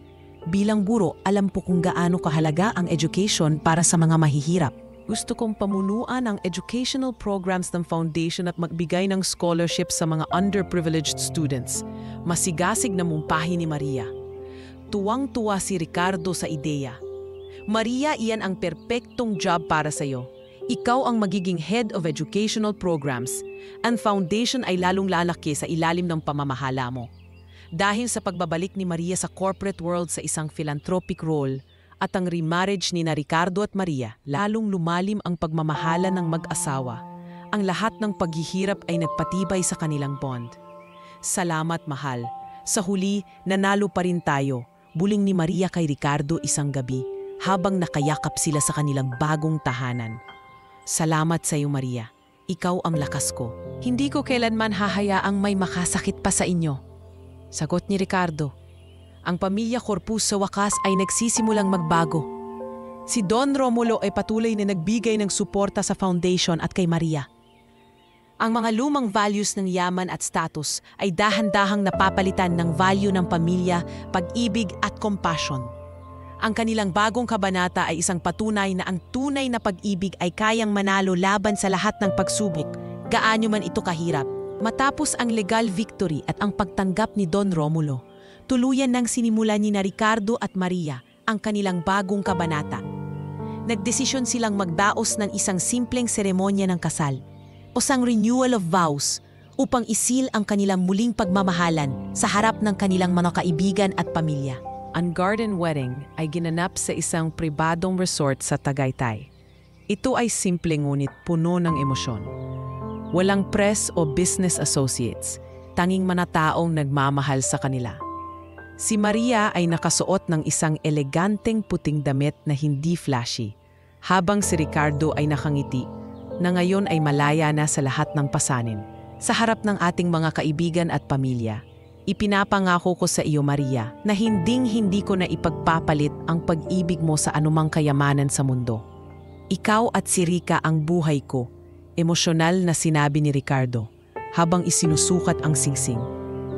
Bilang guro, alam po kung gaano kahalaga ang education para sa mga mahihirap. Gusto kong pamunuan ang educational programs ng foundation at magbigay ng scholarship sa mga underprivileged students. Masigasig na mumpahi ni Maria. Tuwang-tuwa si Ricardo sa ideya. Maria, iyan ang perpektong job para sa iyo. Ikaw ang magiging head of educational programs. Ang foundation ay lalong lalaki sa ilalim ng pamamahala mo. Dahil sa pagbabalik ni Maria sa corporate world sa isang philanthropic role at ang remarriage ni na Ricardo at Maria, lalong lumalim ang pagmamahala ng mag-asawa. Ang lahat ng paghihirap ay nagpatibay sa kanilang bond. Salamat, mahal. Sa huli, nanalo pa rin tayo. Buling ni Maria kay Ricardo isang gabi habang nakayakap sila sa kanilang bagong tahanan. Salamat sa iyo, Maria. Ikaw ang lakas ko. Hindi ko kailanman hahayaang may makasakit pa sa inyo. Sagot ni Ricardo. Ang pamilya Corpus sa wakas ay nagsisimulang magbago. Si Don Romulo ay patuloy na nagbigay ng suporta sa foundation at kay Maria. Ang mga lumang values ng yaman at status ay dahan-dahang napapalitan ng value ng pamilya, pag-ibig at compassion. Ang kanilang bagong kabanata ay isang patunay na ang tunay na pag-ibig ay kayang manalo laban sa lahat ng pagsubok, gaano man ito kahirap. Matapos ang legal victory at ang pagtanggap ni Don Romulo, tuluyan nang sinimulan ni na Ricardo at Maria ang kanilang bagong kabanata. Nagdesisyon silang magdaos ng isang simpleng seremonya ng kasal o sang renewal of vows upang isil ang kanilang muling pagmamahalan sa harap ng kanilang mga kaibigan at pamilya. Ang garden wedding ay ginanap sa isang pribadong resort sa Tagaytay. Ito ay simple ngunit puno ng emosyon. Walang press o business associates, tanging manataong nagmamahal sa kanila. Si Maria ay nakasuot ng isang eleganteng puting damit na hindi flashy, habang si Ricardo ay nakangiti na ngayon ay malaya na sa lahat ng pasanin. Sa harap ng ating mga kaibigan at pamilya, ipinapangako ko sa iyo, Maria, na hinding-hindi ko na ipagpapalit ang pag-ibig mo sa anumang kayamanan sa mundo. Ikaw at si Rica ang buhay ko, emosyonal na sinabi ni Ricardo, habang isinusukat ang singsing.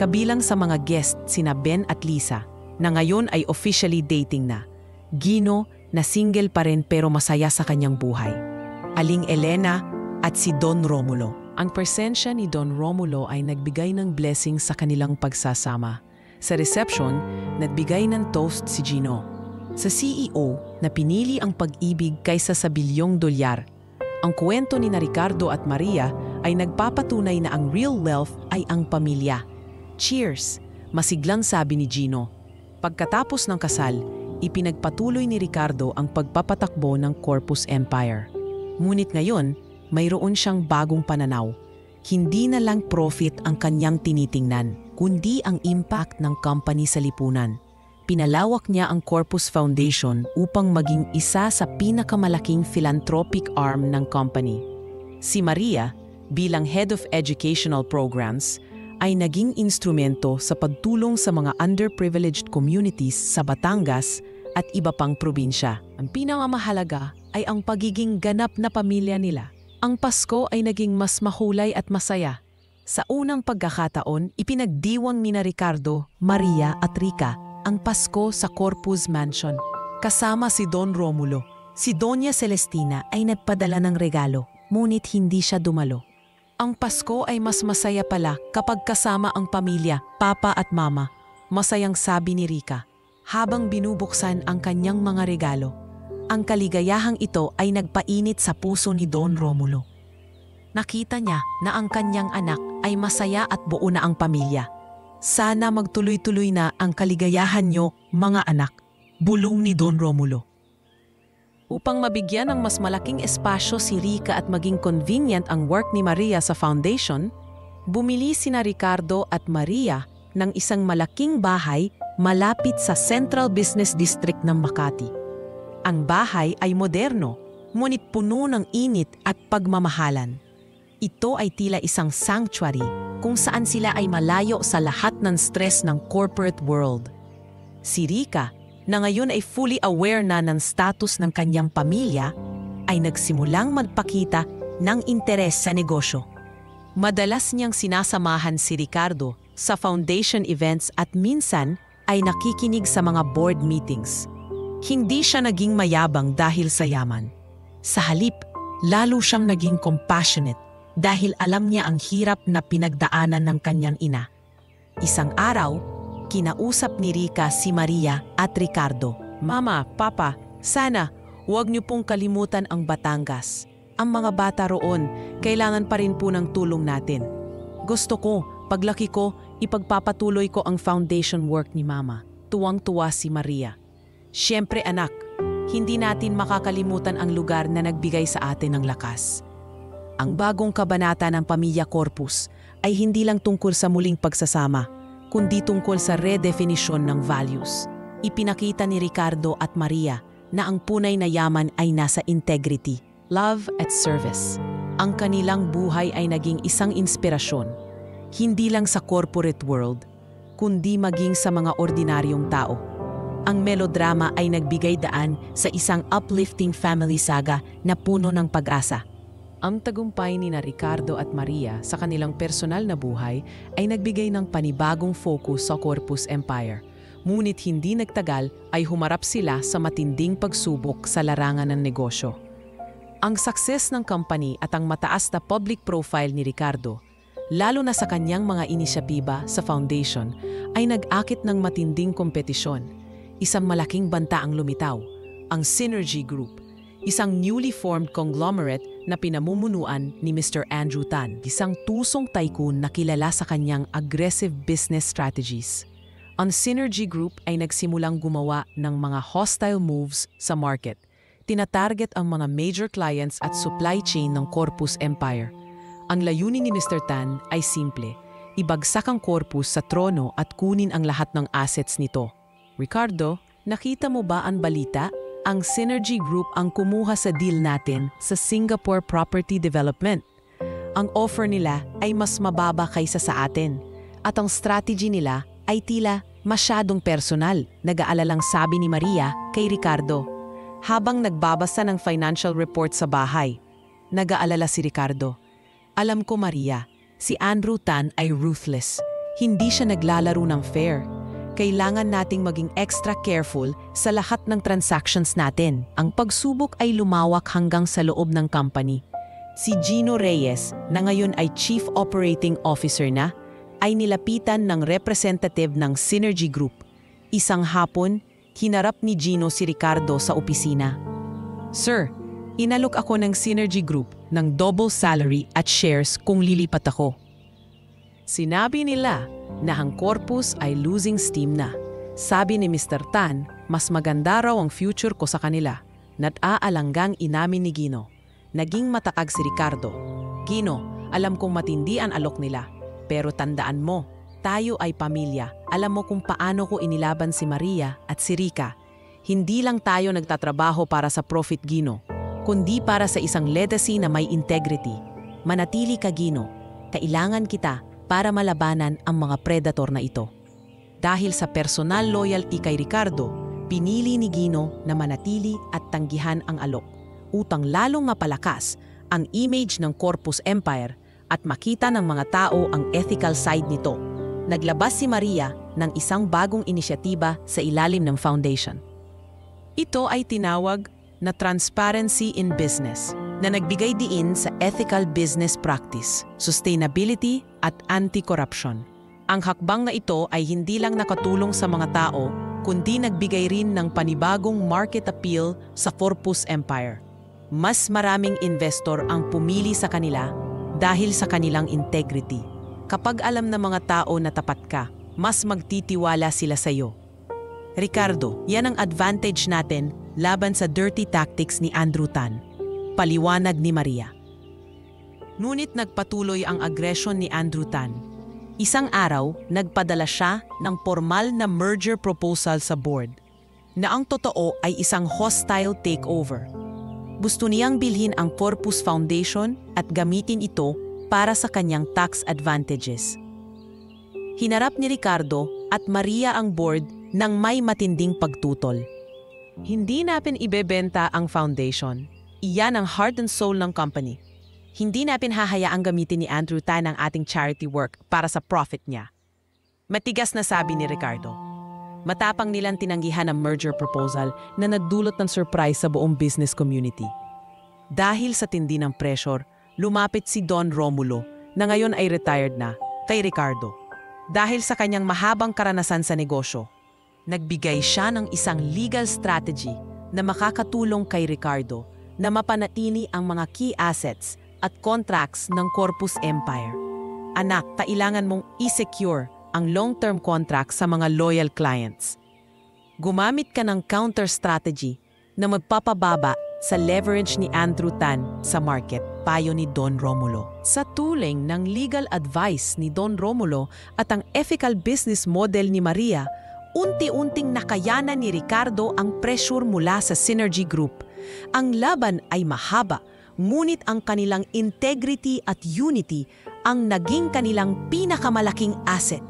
Kabilang sa mga guest sina Ben at Lisa, na ngayon ay officially dating na. Gino, na single pa rin pero masaya sa kanyang buhay. Aling Elena at si Don Romulo. Ang presensya ni Don Romulo ay nagbigay ng blessing sa kanilang pagsasama. Sa reception, nagbigay ng toast si Gino. Sa CEO, na pinili ang pag-ibig kaysa sa bilyong dolyar. Ang kwento ni na Ricardo at Maria ay nagpapatunay na ang real wealth ay ang pamilya. Cheers! Masiglang sabi ni Gino. Pagkatapos ng kasal, ipinagpatuloy ni Ricardo ang pagpapatakbo ng Corpus Empire. Ngunit ngayon, mayroon siyang bagong pananaw. Hindi na lang profit ang kanyang tinitingnan, kundi ang impact ng company sa lipunan. Pinalawak niya ang Corpus Foundation upang maging isa sa pinakamalaking philanthropic arm ng company. Si Maria, bilang Head of Educational Programs, ay naging instrumento sa pagtulong sa mga underprivileged communities sa Batangas at iba pang probinsya. Ang pinakamahalaga ay ang pagiging ganap na pamilya nila. Ang Pasko ay naging mas mahulay at masaya. Sa unang pagkakataon, ipinagdiwang ni na Ricardo, Maria at Rica ang Pasko sa Corpus Mansion. Kasama si Don Romulo. Si Doña Celestina ay nagpadala ng regalo, ngunit hindi siya dumalo. Ang Pasko ay mas masaya pala kapag kasama ang pamilya, papa at mama. Masayang sabi ni Rica, habang binubuksan ang kanyang mga regalo. Ang kaligayahang ito ay nagpainit sa puso ni Don Romulo. Nakita niya na ang kanyang anak ay masaya at buo na ang pamilya. Sana magtuloy-tuloy na ang kaligayahan niyo, mga anak, bulong ni Don Romulo. Upang mabigyan ng mas malaking espasyo si Rica at maging convenient ang work ni Maria sa foundation, bumili sina Ricardo at Maria ng isang malaking bahay malapit sa Central Business District ng Makati. Ang bahay ay moderno, ngunit puno ng init at pagmamahalan. Ito ay tila isang sanctuary kung saan sila ay malayo sa lahat ng stress ng corporate world. Si Rika, na ngayon ay fully aware na ng status ng kanyang pamilya, ay nagsimulang magpakita ng interes sa negosyo. Madalas niyang sinasamahan si Ricardo sa foundation events at minsan ay nakikinig sa mga board meetings. Hindi siya naging mayabang dahil sa yaman. Sa halip, lalo siyang naging compassionate dahil alam niya ang hirap na pinagdaanan ng kanyang ina. Isang araw, kinausap ni Rika si Maria at Ricardo. Mama, Papa, sana huwag niyo pong kalimutan ang Batangas. Ang mga bata roon, kailangan pa rin po ng tulong natin. Gusto ko, paglaki ko, ipagpapatuloy ko ang foundation work ni Mama. Tuwang-tuwa si Maria. Siyempre anak, hindi natin makakalimutan ang lugar na nagbigay sa atin ng lakas. Ang bagong kabanata ng Pamilya Corpus ay hindi lang tungkol sa muling pagsasama, kundi tungkol sa redefinition ng values. Ipinakita ni Ricardo at Maria na ang punay na yaman ay nasa integrity, love at service. Ang kanilang buhay ay naging isang inspirasyon, hindi lang sa corporate world, kundi maging sa mga ordinaryong tao. Ang melodrama ay nagbigay daan sa isang uplifting family saga na puno ng pag-asa. Ang tagumpay ni Ricardo at Maria sa kanilang personal na buhay ay nagbigay ng panibagong focus sa Corpus Empire. Ngunit hindi nagtagal ay humarap sila sa matinding pagsubok sa larangan ng negosyo. Ang success ng company at ang mataas na public profile ni Ricardo, lalo na sa kanyang mga inisyatiba sa foundation, ay nag-akit ng matinding kompetisyon. Isang malaking banta ang lumitaw, ang Synergy Group, isang newly formed conglomerate na pinamumunuan ni Mr. Andrew Tan, isang tusong tycoon na kilala sa kanyang aggressive business strategies. Ang Synergy Group ay nagsimulang gumawa ng mga hostile moves sa market. Tinatarget ang mga major clients at supply chain ng Corpus Empire. Ang layunin ni Mr. Tan ay simple, ibagsak ang Corpus sa trono at kunin ang lahat ng assets nito. Ricardo, nakita mo ba ang balita? Ang Synergy Group ang kumuha sa deal natin sa Singapore Property Development. Ang offer nila ay mas mababa kaysa sa atin. At ang strategy nila ay tila masyadong personal, nag-aalalang sabi ni Maria kay Ricardo. Habang nagbabasa ng financial report sa bahay, nag-aalala si Ricardo. Alam ko Maria, si Andrew Tan ay ruthless. Hindi siya naglalaro ng fair. Kailangan nating maging extra careful sa lahat ng transactions natin. Ang pagsubok ay lumawak hanggang sa loob ng company. Si Gino Reyes, na ngayon ay Chief Operating Officer na, ay nilapitan ng representative ng Synergy Group. Isang hapon, hinarap ni Gino si Ricardo sa opisina. Sir, inalok ako ng Synergy Group ng double salary at shares kung lilipat ako. Sinabi nila na ang Corpus ay losing steam na. Sabi ni Mr. Tan, mas maganda raw ang future ko sa kanila. Nat-aalanggang inamin ni Gino. Naging matakag si Ricardo. Gino, alam kong matindi ang alok nila. Pero tandaan mo, tayo ay pamilya. Alam mo kung paano ko inilaban si Maria at si Rika. Hindi lang tayo nagtatrabaho para sa profit, Gino, kundi para sa isang legacy na may integrity. Manatili ka, Gino. Kailangan kita para malabanan ang mga predator na ito. Dahil sa personal loyalty kay Ricardo, pinili ni Gino na manatili at tanggihan ang alok, upang lalong mapalakas ang image ng Corpus Empire at makita ng mga tao ang ethical side nito. Naglabas si Maria ng isang bagong inisyatiba sa ilalim ng foundation. Ito ay tinawag na Transparency in Business, na nagbigay diin sa ethical business practice, sustainability at anti-corruption. Ang hakbang na ito ay hindi lang nakatulong sa mga tao, kundi nagbigay rin ng panibagong market appeal sa Corpus Empire. Mas maraming investor ang pumili sa kanila dahil sa kanilang integrity. Kapag alam ng mga tao na tapat ka, mas magtitiwala sila sa iyo. Ricardo, yan ang advantage natin laban sa dirty tactics ni Andrew Tan. Paliwanag ni Maria. Ngunit nagpatuloy ang aggression ni Andrew Tan. Isang araw, nagpadala siya ng formal na merger proposal sa board, na ang totoo ay isang hostile takeover. Gusto niyang bilhin ang Corpus Foundation at gamitin ito para sa kanyang tax advantages. Hinarap ni Ricardo at Maria ang board ng may matinding pagtutol. Hindi natin ibebenta ang foundation. Iyan ang heart and soul ng company. Hindi natin hahayaang gamitin ni Andrew Tan ang ating charity work para sa profit niya. Matigas na sabi ni Ricardo. Matapang nilang tinanggihan ang merger proposal na nagdulot ng surprise sa buong business community. Dahil sa tindi ng pressure, lumapit si Don Romulo, na ngayon ay retired na, kay Ricardo. Dahil sa kanyang mahabang karanasan sa negosyo, nagbigay siya ng isang legal strategy na makakatulong kay Ricardo na mapanatili ang mga key assets at contracts ng Corpus Empire. Anak, kailangan mong i-secure ang long-term contract sa mga loyal clients. Gumamit ka ng counter strategy na magpapababa sa leverage ni Andrew Tan sa market, payo ni Don Romulo. Sa tuling ng legal advice ni Don Romulo at ang ethical business model ni Maria, unti-unting nakayanan ni Ricardo ang pressure mula sa Synergy Group. Ang laban ay mahaba, ngunit ang kanilang integrity at unity ang naging kanilang pinakamalaking asset.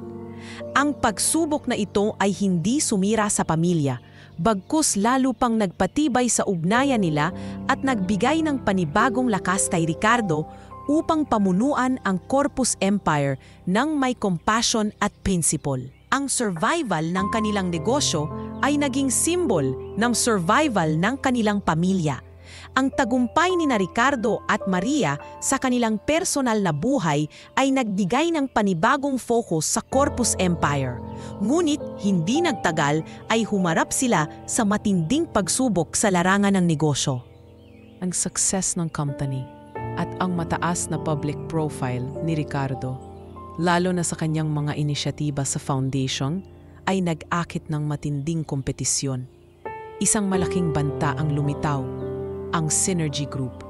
Ang pagsubok na ito ay hindi sumira sa pamilya, bagkus lalo pang nagpatibay sa ugnayan nila at nagbigay ng panibagong lakas kay Ricardo upang pamunuan ang Corpus Empire ng may compassion at principle. Ang survival ng kanilang negosyo ay naging symbol ng survival ng kanilang pamilya. Ang tagumpay ni Ricardo at Maria sa kanilang personal na buhay ay nagbigay ng panibagong focus sa Corpus Empire. Ngunit hindi nagtagal ay humarap sila sa matinding pagsubok sa larangan ng negosyo. Ang success ng company at ang mataas na public profile ni Ricardo, lalo na sa kanyang mga inisyatiba sa foundation, ay nag-akit ng matinding kompetisyon. Isang malaking banta ang lumitaw, ang Synergy Group,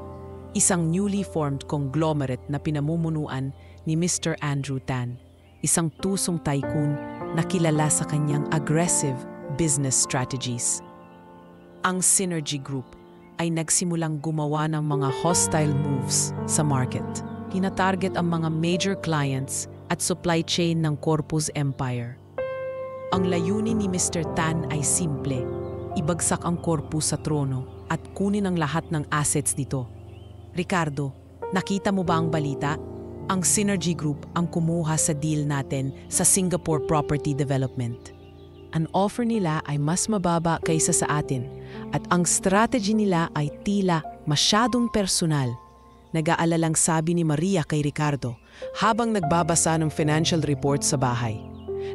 isang newly formed conglomerate na pinamumunuan ni Mr. Andrew Tan, isang tusong tycoon na kilala sa kanyang aggressive business strategies. Ang Synergy Group ay nagsimulang gumawa ng mga hostile moves sa market. Tinatarget ang mga major clients at supply chain ng Corpus Empire. Ang layunin ni Mr. Tan ay simple, ibagsak ang Corpus sa trono at kunin ang lahat ng assets nito. Ricardo, nakita mo ba ang balita? Ang Synergy Group ang kumuha sa deal natin sa Singapore Property Development. Ang offer nila ay mas mababa kaysa sa atin at ang strategy nila ay tila masyadong personal. Nag-aalalang sabi ni Maria kay Ricardo habang nagbabasa ng financial report sa bahay.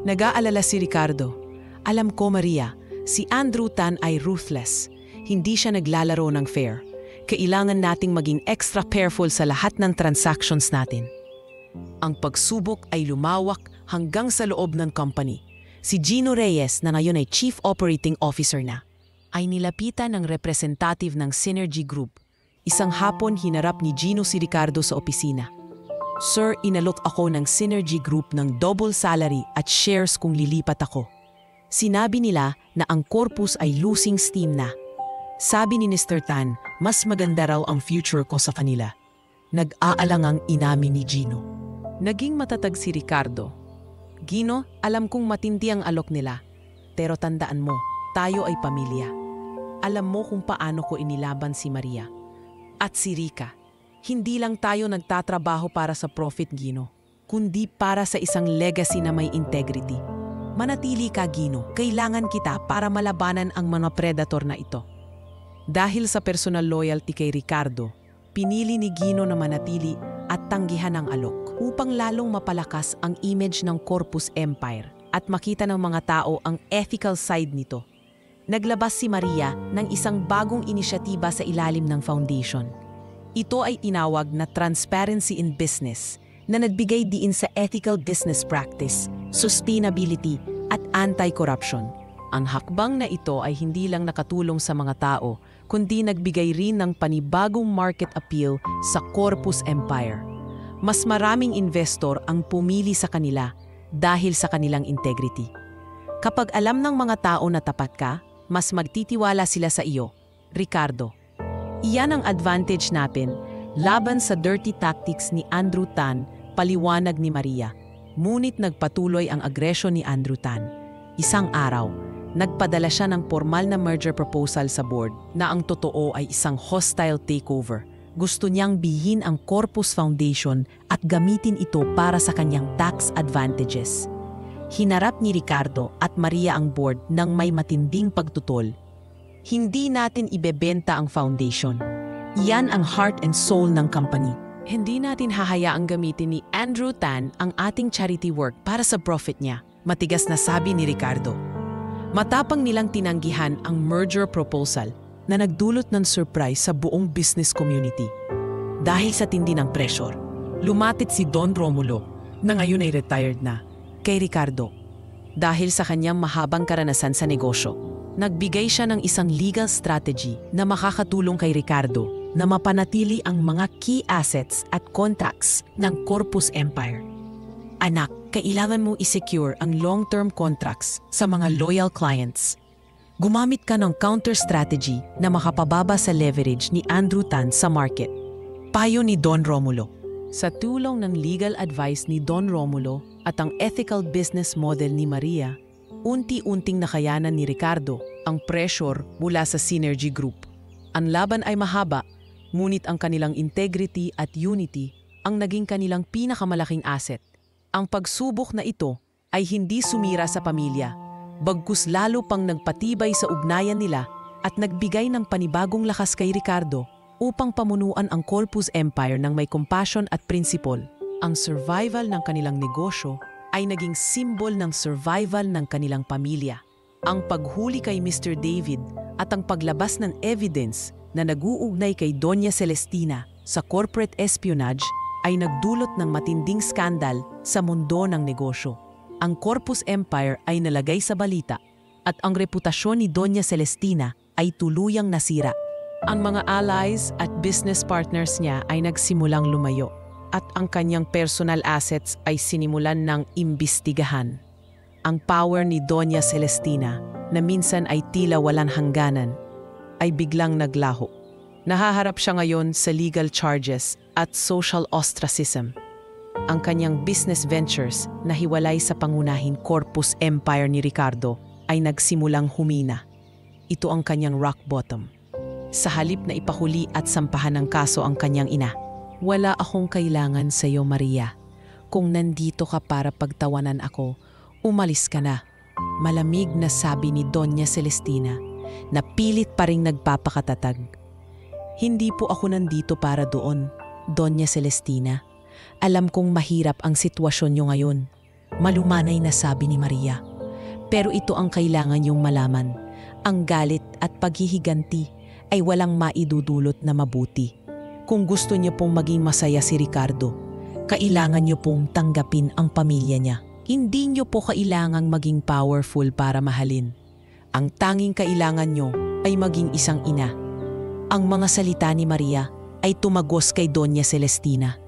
Nag-aalala si Ricardo. Alam ko, Maria, si Andrew Tan ay ruthless. Hindi siya naglalaro ng fair. Kailangan nating maging extra careful sa lahat ng transactions natin. Ang pagsubok ay lumawak hanggang sa loob ng company. Si Gino Reyes, na ngayon ay Chief Operating Officer na, ay nilapitan ng representative ng Synergy Group. Isang hapon hinarap ni Gino si Ricardo sa opisina. Sir, inalok ako ng Synergy Group ng double salary at shares kung lilipat ako. Sinabi nila na ang Corpus ay losing steam na. Sabi ni Mr. Tan, mas maganda raw ang future ko sa kanila. Nag-aalangang inamin ni Gino. Naging matatag si Ricardo. Gino, alam kong matindi ang alok nila. Pero tandaan mo, tayo ay pamilya. Alam mo kung paano ko inilaban si Maria. At si Rica. Hindi lang tayo nagtatrabaho para sa profit, Gino, kundi para sa isang legacy na may integrity. Manatili ka, Gino. Kailangan kita para malabanan ang mga predator na ito. Dahil sa personal loyalty kay Ricardo, pinili ni Gino na manatili at tanggihan ang alok upang lalong mapalakas ang image ng Corpus Empire at makita ng mga tao ang ethical side nito. Naglabas si Maria ng isang bagong inisyatiba sa ilalim ng foundation. Ito ay tinawag na Transparency in Business na nagbigay diin sa ethical business practice, sustainability at anti-corruption. Ang hakbang na ito ay hindi lang nakatulong sa mga tao, kundi nagbigay rin ng panibagong market appeal sa Corpus Empire. Mas maraming investor ang pumili sa kanila dahil sa kanilang integrity. Kapag alam ng mga tao na tapat ka, mas magtitiwala sila sa iyo. Ricardo, iyan ang advantage natin Laban sa dirty tactics ni Andrew Tan, paliwanag ni Maria. Ngunit nagpatuloy ang agresyon ni Andrew Tan. Isang araw, nagpadala siya ng formal na merger proposal sa board na ang totoo ay isang hostile takeover. Gusto niyang bihin ang Corpus Foundation at gamitin ito para sa kanyang tax advantages. Hinarap ni Ricardo at Maria ang board ng may matinding pagtutol. Hindi natin ibebenta ang foundation. Iyan ang heart and soul ng company. Hindi natin hahayaang gamitin ni Andrew Tan ang ating charity work para sa profit niya, matigas na sabi ni Ricardo. Matapang nilang tinanggihan ang merger proposal na nagdulot ng surprise sa buong business community. Dahil sa tindi ng pressure, lumapit si Don Romulo, na ngayon ay retired na, kay Ricardo. Dahil sa kanyang mahabang karanasan sa negosyo, nagbigay siya ng isang legal strategy na makakatulong kay Ricardo na mapanatili ang mga key assets at contacts ng Corpus Empire. Anak, kailangan mo i-secure ang long-term contracts sa mga loyal clients. Gumamit ka ng counter strategy na makapababa sa leverage ni Andrew Tan sa market. Payo ni Don Romulo. Sa tulong ng legal advice ni Don Romulo at ang ethical business model ni Maria, unti-unting nakayanan ni Ricardo ang pressure mula sa Synergy Group. Ang laban ay mahaba, ngunit ang kanilang integrity at unity ang naging kanilang pinakamalaking asset. Ang pagsubok na ito ay hindi sumira sa pamilya, bagkus lalo pang nagpatibay sa ugnayan nila at nagbigay ng panibagong lakas kay Ricardo upang pamunuan ang Corpus Empire ng may compassion at principle. Ang survival ng kanilang negosyo ay naging simbol ng survival ng kanilang pamilya. Ang paghuli kay Mr. David at ang paglabas ng evidence na nag-uugnay kay Doña Celestina sa corporate espionage ay nagdulot ng matinding skandal sa mundo ng negosyo. Ang Corpus Empire ay nalagay sa balita at ang reputasyon ni Doña Celestina ay tuluyang nasira. Ang mga allies at business partners niya ay nagsimulang lumayo at ang kanyang personal assets ay sinimulan ng imbestigahan. Ang power ni Doña Celestina, na minsan ay tila walang hangganan, ay biglang naglaho. Nahaharap siya ngayon sa legal charges at social ostracism. Ang kanyang business ventures na hiwalay sa pangunahing Corpus Empire ni Ricardo ay nagsimulang humina. Ito ang kanyang rock bottom. Sa halip na ipahuli at sampahan ng kaso ang kanyang ina, wala akong kailangan sa iyo, Maria. Kung nandito ka para pagtawanan ako, umalis ka na. Malamig na sabi ni Doña Celestina na pilit pa ring nagpapakatatag. Hindi po ako nandito para doon, Doña Celestina. Alam kong mahirap ang sitwasyon niyo ngayon. Malumanay na sabi ni Maria. Pero ito ang kailangan niyong malaman. Ang galit at paghihiganti ay walang maidudulot na mabuti. Kung gusto niyo pong maging masaya si Ricardo, kailangan niyo pong tanggapin ang pamilya niya. Hindi niyo po kailangang maging powerful para mahalin. Ang tanging kailangan niyo ay maging isang ina. Ang mga salita ni Maria ay tumagos kay Doña Celestina.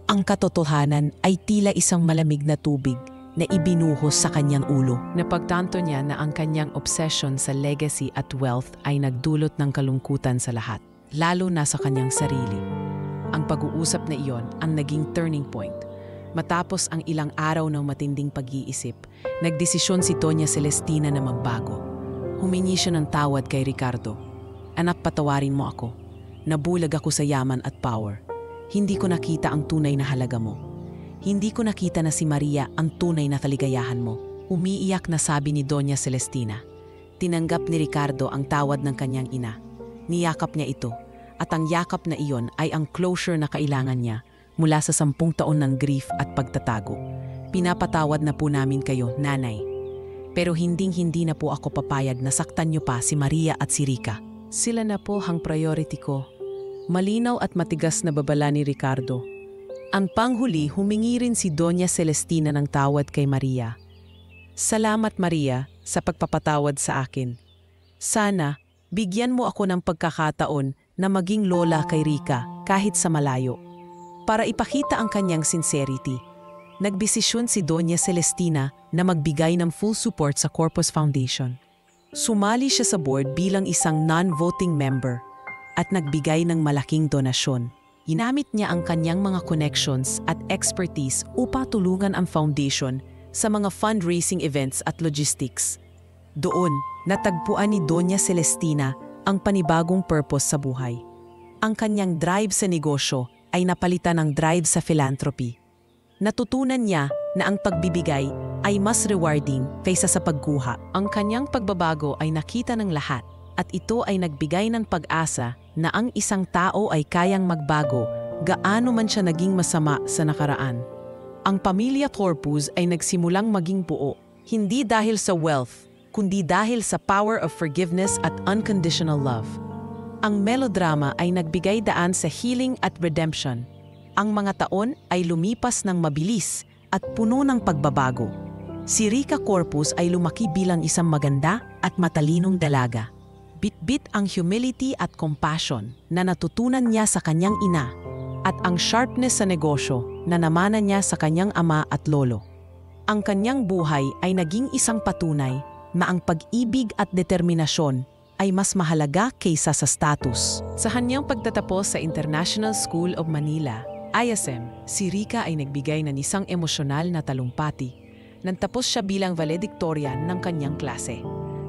Ang katotohanan ay tila isang malamig na tubig na ibinuhos sa kanyang ulo. Napagtanto niya na ang kanyang obsession sa legacy at wealth ay nagdulot ng kalungkutan sa lahat, lalo na sa kanyang sarili. Ang pag-uusap na iyon ang naging turning point. Matapos ang ilang araw ng matinding pag-iisip, nagdesisyon si Doña Celestina na magbago. Humingi siya ng tawad kay Ricardo. Anak, patawarin mo ako. Nabulag ako sa yaman at power. Hindi ko nakita ang tunay na halaga mo. Hindi ko nakita na si Maria ang tunay na kaligayahan mo. Umiiyak na sabi ni Doña Celestina. Tinanggap ni Ricardo ang tawad ng kanyang ina. Niyakap niya ito, at ang yakap na iyon ay ang closure na kailangan niya mula sa 10 taon ng grief at pagtatago. Pinapatawad na po namin kayo, nanay. Pero hinding-hindi na po ako papayag na saktan niyo pa si Maria at si Rica. Sila na po ang priority ko. Malinaw at matigas na babala ni Ricardo. Ang panghuli, humingi rin si Doña Celestina ng tawad kay Maria. Salamat, Maria, sa pagpapatawad sa akin. Sana, bigyan mo ako ng pagkakataon na maging lola kay Rica kahit sa malayo. Para ipakita ang kanyang sincerity, nagdesisyon si Doña Celestina na magbigay ng full support sa Corpus Foundation. Sumali siya sa board bilang isang non-voting member at nagbigay ng malaking donasyon. Ginamit niya ang kanyang mga connections at expertise upang tulungan ang foundation sa mga fundraising events at logistics. Doon, natagpuan ni Doña Celestina ang panibagong purpose sa buhay. Ang kanyang drive sa negosyo ay napalitan ng drive sa philanthropy. Natutunan niya na ang pagbibigay ay mas rewarding kaysa sa pagkuha. Ang kanyang pagbabago ay nakita ng lahat at ito ay nagbigay ng pag-asa na ang isang tao ay kayang magbago gaano man siya naging masama sa nakaraan. Ang pamilya Corpus ay nagsimulang maging buo, hindi dahil sa wealth, kundi dahil sa power of forgiveness at unconditional love. Ang melodrama ay nagbigay daan sa healing at redemption. Ang mga taon ay lumipas ng mabilis at puno ng pagbabago. Si Rica Corpus ay lumaki bilang isang maganda at matalinong dalaga. Bit-bit ang humility at compassion na natutunan niya sa kanyang ina at ang sharpness sa negosyo na namanan niya sa kanyang ama at lolo. Ang kanyang buhay ay naging isang patunay na ang pag-ibig at determinasyon ay mas mahalaga kaysa sa status. Sa kanyang pagtatapos sa International School of Manila, ISM, si Rica ay nagbigay ng isang emosyonal na talumpati nang tapos siya bilang valedictorian ng kanyang klase.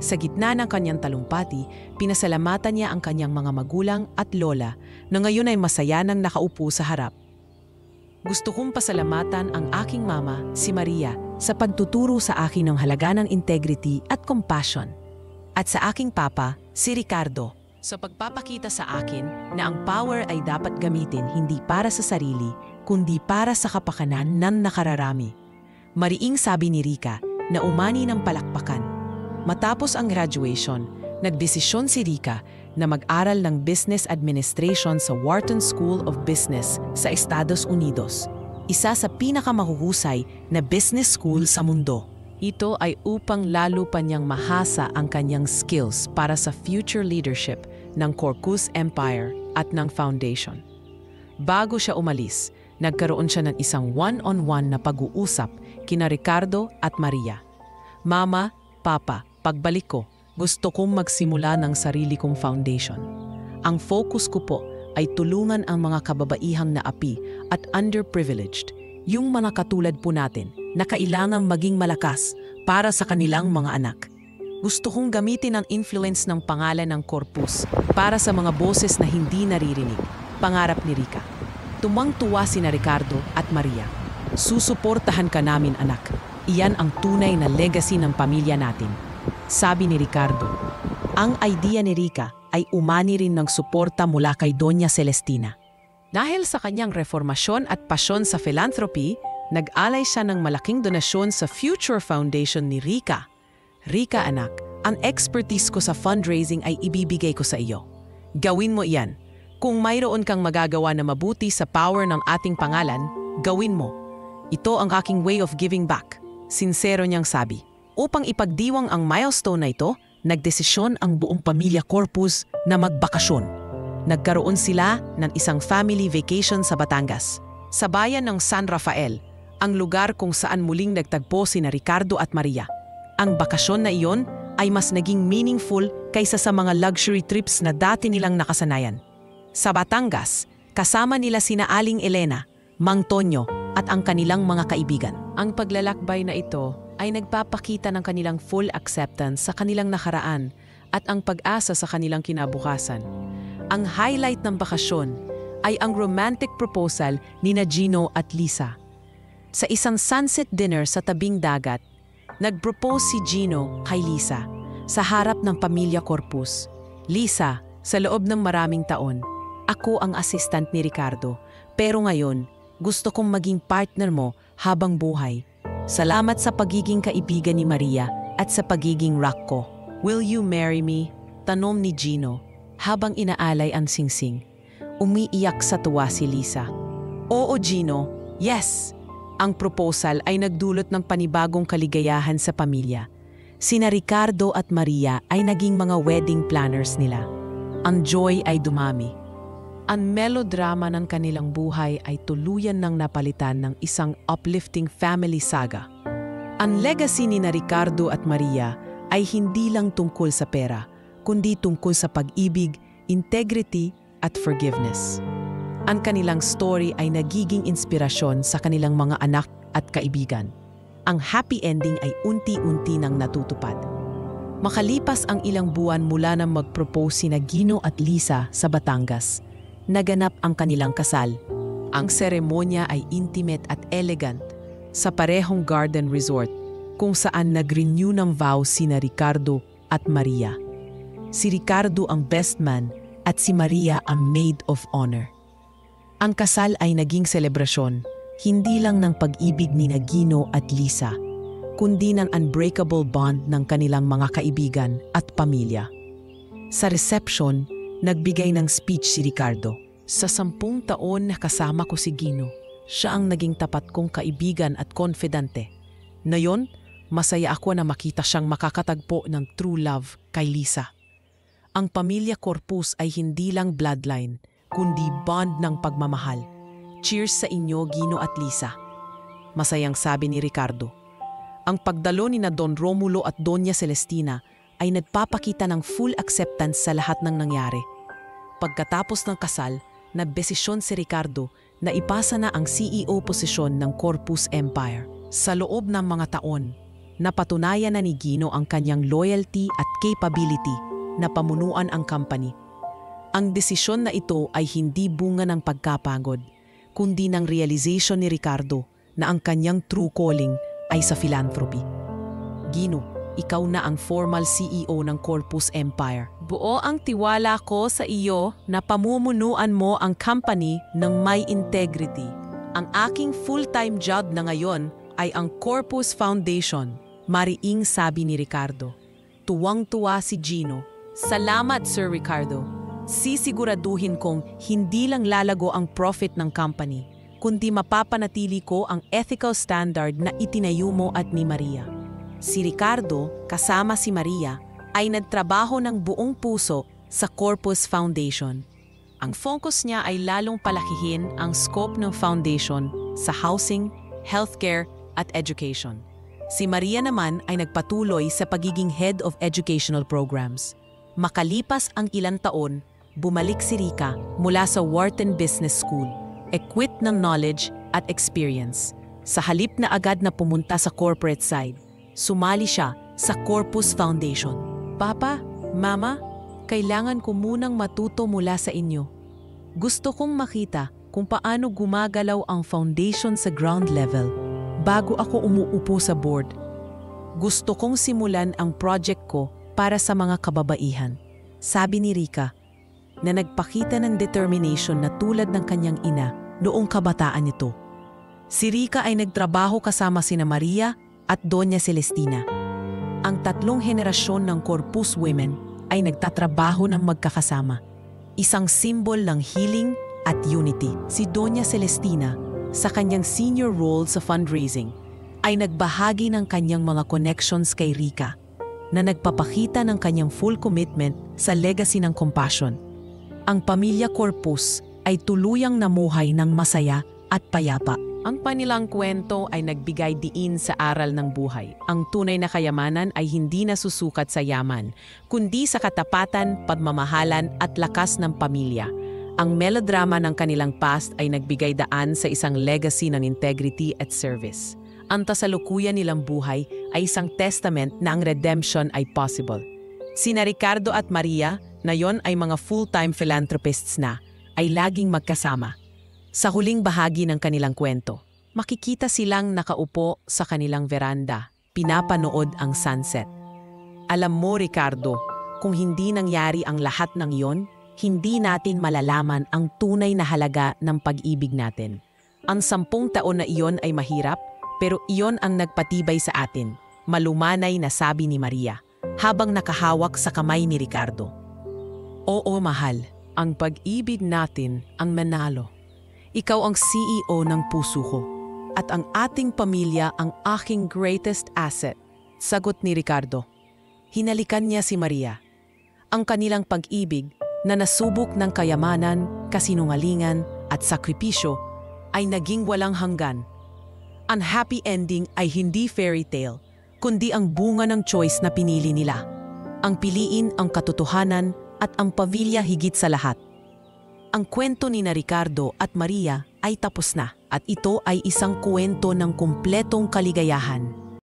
Sa gitna ng kanyang talumpati, pinasalamatan niya ang kanyang mga magulang at lola na ngayon ay masaya nang nakaupo sa harap. Gusto kong pasalamatan ang aking mama, si Maria, sa pagtuturo sa akin ng halaga ng integrity at compassion. At sa aking papa, si Ricardo, sa pagpapakita sa akin na ang power ay dapat gamitin hindi para sa sarili, kundi para sa kapakanan ng nakararami. Mariing sabi ni Rica na umani ng palakpakan. Matapos ang graduation, nagdesisyon si Rica na mag-aral ng Business Administration sa Wharton School of Business sa Estados Unidos, isa sa pinakamahuhusay na business school sa mundo. Ito ay upang lalo pa niyang mahasa ang kanyang skills para sa future leadership ng Corpus Empire at ng foundation. Bago siya umalis, nagkaroon siya ng isang one-on-one na pag-uusap kina Ricardo at Maria. Mama, Papa, pagbalik ko, gusto kong magsimula ng sarili kong foundation. Ang focus ko po ay tulungan ang mga kababaihang naapi at underprivileged, yung mga katulad po natin na kailangang maging malakas para sa kanilang mga anak. Gusto kong gamitin ang influence ng pangalan ng Corpus para sa mga boses na hindi naririnig, pangarap ni Rica. Tumang-tuwa sina Ricardo at Maria. Susuportahan ka namin, anak. Iyan ang tunay na legacy ng pamilya natin. Sabi ni Ricardo. Ang idea ni Rica ay umani rin ng suporta mula kay Doña Celestina. Dahil sa kanyang reformasyon at pasyon sa philanthropy, nag-alay siya ng malaking donasyon sa future foundation ni Rica. Rica, anak, ang expertise ko sa fundraising ay ibibigay ko sa iyo. Gawin mo iyan. Kung mayroon kang magagawa na mabuti sa power ng ating pangalan, gawin mo. Ito ang aking way of giving back. Sincero niyang sabi. Upang ipagdiwang ang milestone na ito, nagdesisyon ang buong pamilya Corpus na magbakasyon. Nagkaroon sila ng isang family vacation sa Batangas, sa bayan ng San Rafael, ang lugar kung saan muling nagtagpo sina Ricardo at Maria. Ang bakasyon na iyon ay mas naging meaningful kaysa sa mga luxury trips na dati nilang nakasanayan. Sa Batangas, kasama nila sina Aling Elena, Mang Tonyo at ang kanilang mga kaibigan. Ang paglalakbay na ito ay nagpapakita ng kanilang full acceptance sa kanilang nakaraan at ang pag-asa sa kanilang kinabukasan. Ang highlight ng bakasyon ay ang romantic proposal ni Gino at Lisa. Sa isang sunset dinner sa tabing dagat, nag-propose si Gino kay Lisa sa harap ng pamilya Corpus. Lisa, sa loob ng maraming taon, ako ang assistant ni Ricardo, pero ngayon, gusto kong maging partner mo habang buhay. Salamat sa pagiging kaibigan ni Maria at sa pagiging rock ko. Will you marry me? Tanong ni Gino habang inaalay ang singsing. Umiiyak sa tuwa si Lisa. Oo, Gino. Yes! Ang proposal ay nagdulot ng panibagong kaligayahan sa pamilya. Sina Ricardo at Maria ay naging mga wedding planners nila. Ang joy ay dumami. Ang melodrama ng kanilang buhay ay tuluyan ng napalitan ng isang uplifting family saga. Ang legacy ni Ricardo at Maria ay hindi lang tungkol sa pera, kundi tungkol sa pag-ibig, integrity at forgiveness. Ang kanilang story ay nagiging inspirasyon sa kanilang mga anak at kaibigan. Ang happy ending ay unti-unti nang natutupad. Makalipas ang ilang buwan mula nang mag-propose sina Gino at Lisa sa Batangas, naganap ang kanilang kasal. Ang seremonya ay intimate at elegant sa parehong garden resort kung saan nag-renew ng vow sina Ricardo at Maria. Si Ricardo ang best man at si Maria ang maid of honor. Ang kasal ay naging selebrasyon, hindi lang ng pag-ibig ni Gino at Lisa, kundi ng unbreakable bond ng kanilang mga kaibigan at pamilya. Sa reception, nagbigay ng speech si Ricardo. Sa 10 taon na kasama ko si Gino, siya ang naging tapat kong kaibigan at konfidente. Ngayon, masaya ako na makita siyang makakatagpo ng true love kay Lisa. Ang pamilya Corpus ay hindi lang bloodline, kundi bond ng pagmamahal. Cheers sa inyo, Gino at Lisa. Masayang sabi ni Ricardo. Ang pagdalo ni na Don Romulo at Doña Celestina ay nagpapakita ng full acceptance sa lahat ng nangyari. Pagkatapos ng kasal, nagdesisyon si Ricardo na ipasa na ang CEO posisyon ng Corpus Empire. Sa loob ng mga taon, napatunayan na ni Gino ang kanyang loyalty at capability na pamunuan ang company. Ang desisyon na ito ay hindi bunga ng pagkapagod, kundi ng realization ni Ricardo na ang kanyang true calling ay sa philanthropy. Gino, ikaw na ang formal CEO ng Corpus Empire. Buo ang tiwala ko sa iyo na pamumunuan mo ang company ng may integrity. Ang aking full-time job na ngayon ay ang Corpus Foundation, mariing sabi ni Ricardo. Tuwang-tuwa si Gino. Salamat, Sir Ricardo. Sisiguraduhin kong hindi lang lalago ang profit ng company, kundi mapapanatili ko ang ethical standard na itinayo mo at ni Maria. Si Ricardo, kasama si Maria, ay nagtrabaho ng buong puso sa Corpus Foundation. Ang focus niya ay lalong palakihin ang scope ng foundation sa housing, healthcare at education. Si Maria naman ay nagpatuloy sa pagiging head of educational programs. Makalipas ang ilang taon, bumalik si Rica mula sa Wharton Business School, equipped ng knowledge at experience. Sa halip na agad na pumunta sa corporate side, sumali siya sa Corpus Foundation. Papa, Mama, kailangan ko munang matuto mula sa inyo. Gusto kong makita kung paano gumagalaw ang foundation sa ground level bago ako umuupo sa board. Gusto kong simulan ang project ko para sa mga kababaihan, sabi ni Rica, na nagpakita ng determination na tulad ng kanyang ina noong kabataan nito. Si Rica ay nagtrabaho kasama sina Maria at Doña Celestina. Ang 3 henerasyon ng Corpus Women ay nagtatrabaho ng magkakasama. Isang simbol ng healing at unity. Si Doña Celestina, sa kanyang senior role sa fundraising, ay nagbahagi ng kanyang mga connections kay Rica, na nagpapakita ng kanyang full commitment sa legacy ng compassion. Ang pamilya Corpus ay tuluyang namuhay ng masaya at payapa. Ang kanilang kwento ay nagbigay diin sa aral ng buhay. Ang tunay na kayamanan ay hindi nasusukat sa yaman, kundi sa katapatan, pagmamahalan at lakas ng pamilya. Ang melodrama ng kanilang past ay nagbigay daan sa isang legacy ng integrity at service. Ang kasalukuyan nilang buhay ay isang testament na ang redemption ay possible. Sina Ricardo at Maria, na yon ay mga full-time philanthropists na, ay laging magkasama. Sa huling bahagi ng kanilang kwento, makikita silang nakaupo sa kanilang veranda, pinapanood ang sunset. Alam mo, Ricardo, kung hindi nangyari ang lahat ng iyon, hindi natin malalaman ang tunay na halaga ng pag-ibig natin. Ang 10 taon na iyon ay mahirap, pero iyon ang nagpatibay sa atin, malumanay na sabi ni Maria, habang nakahawak sa kamay ni Ricardo. Oo, mahal, ang pag-ibig natin ang manalo. Ikaw ang CEO ng puso ko, at ang ating pamilya ang aking greatest asset, sagot ni Ricardo. Hinalikan niya si Maria. Ang kanilang pag-ibig na nasubok ng kayamanan, kasinungalingan at sakripisyo ay naging walang hanggan. Ang happy ending ay hindi fairy tale, kundi ang bunga ng choice na pinili nila. Ang piliin ang katotohanan at ang pamilya higit sa lahat. Ang kwento ni na Ricardo at Maria ay tapos na at ito ay isang kwento ng kumpletong kaligayahan.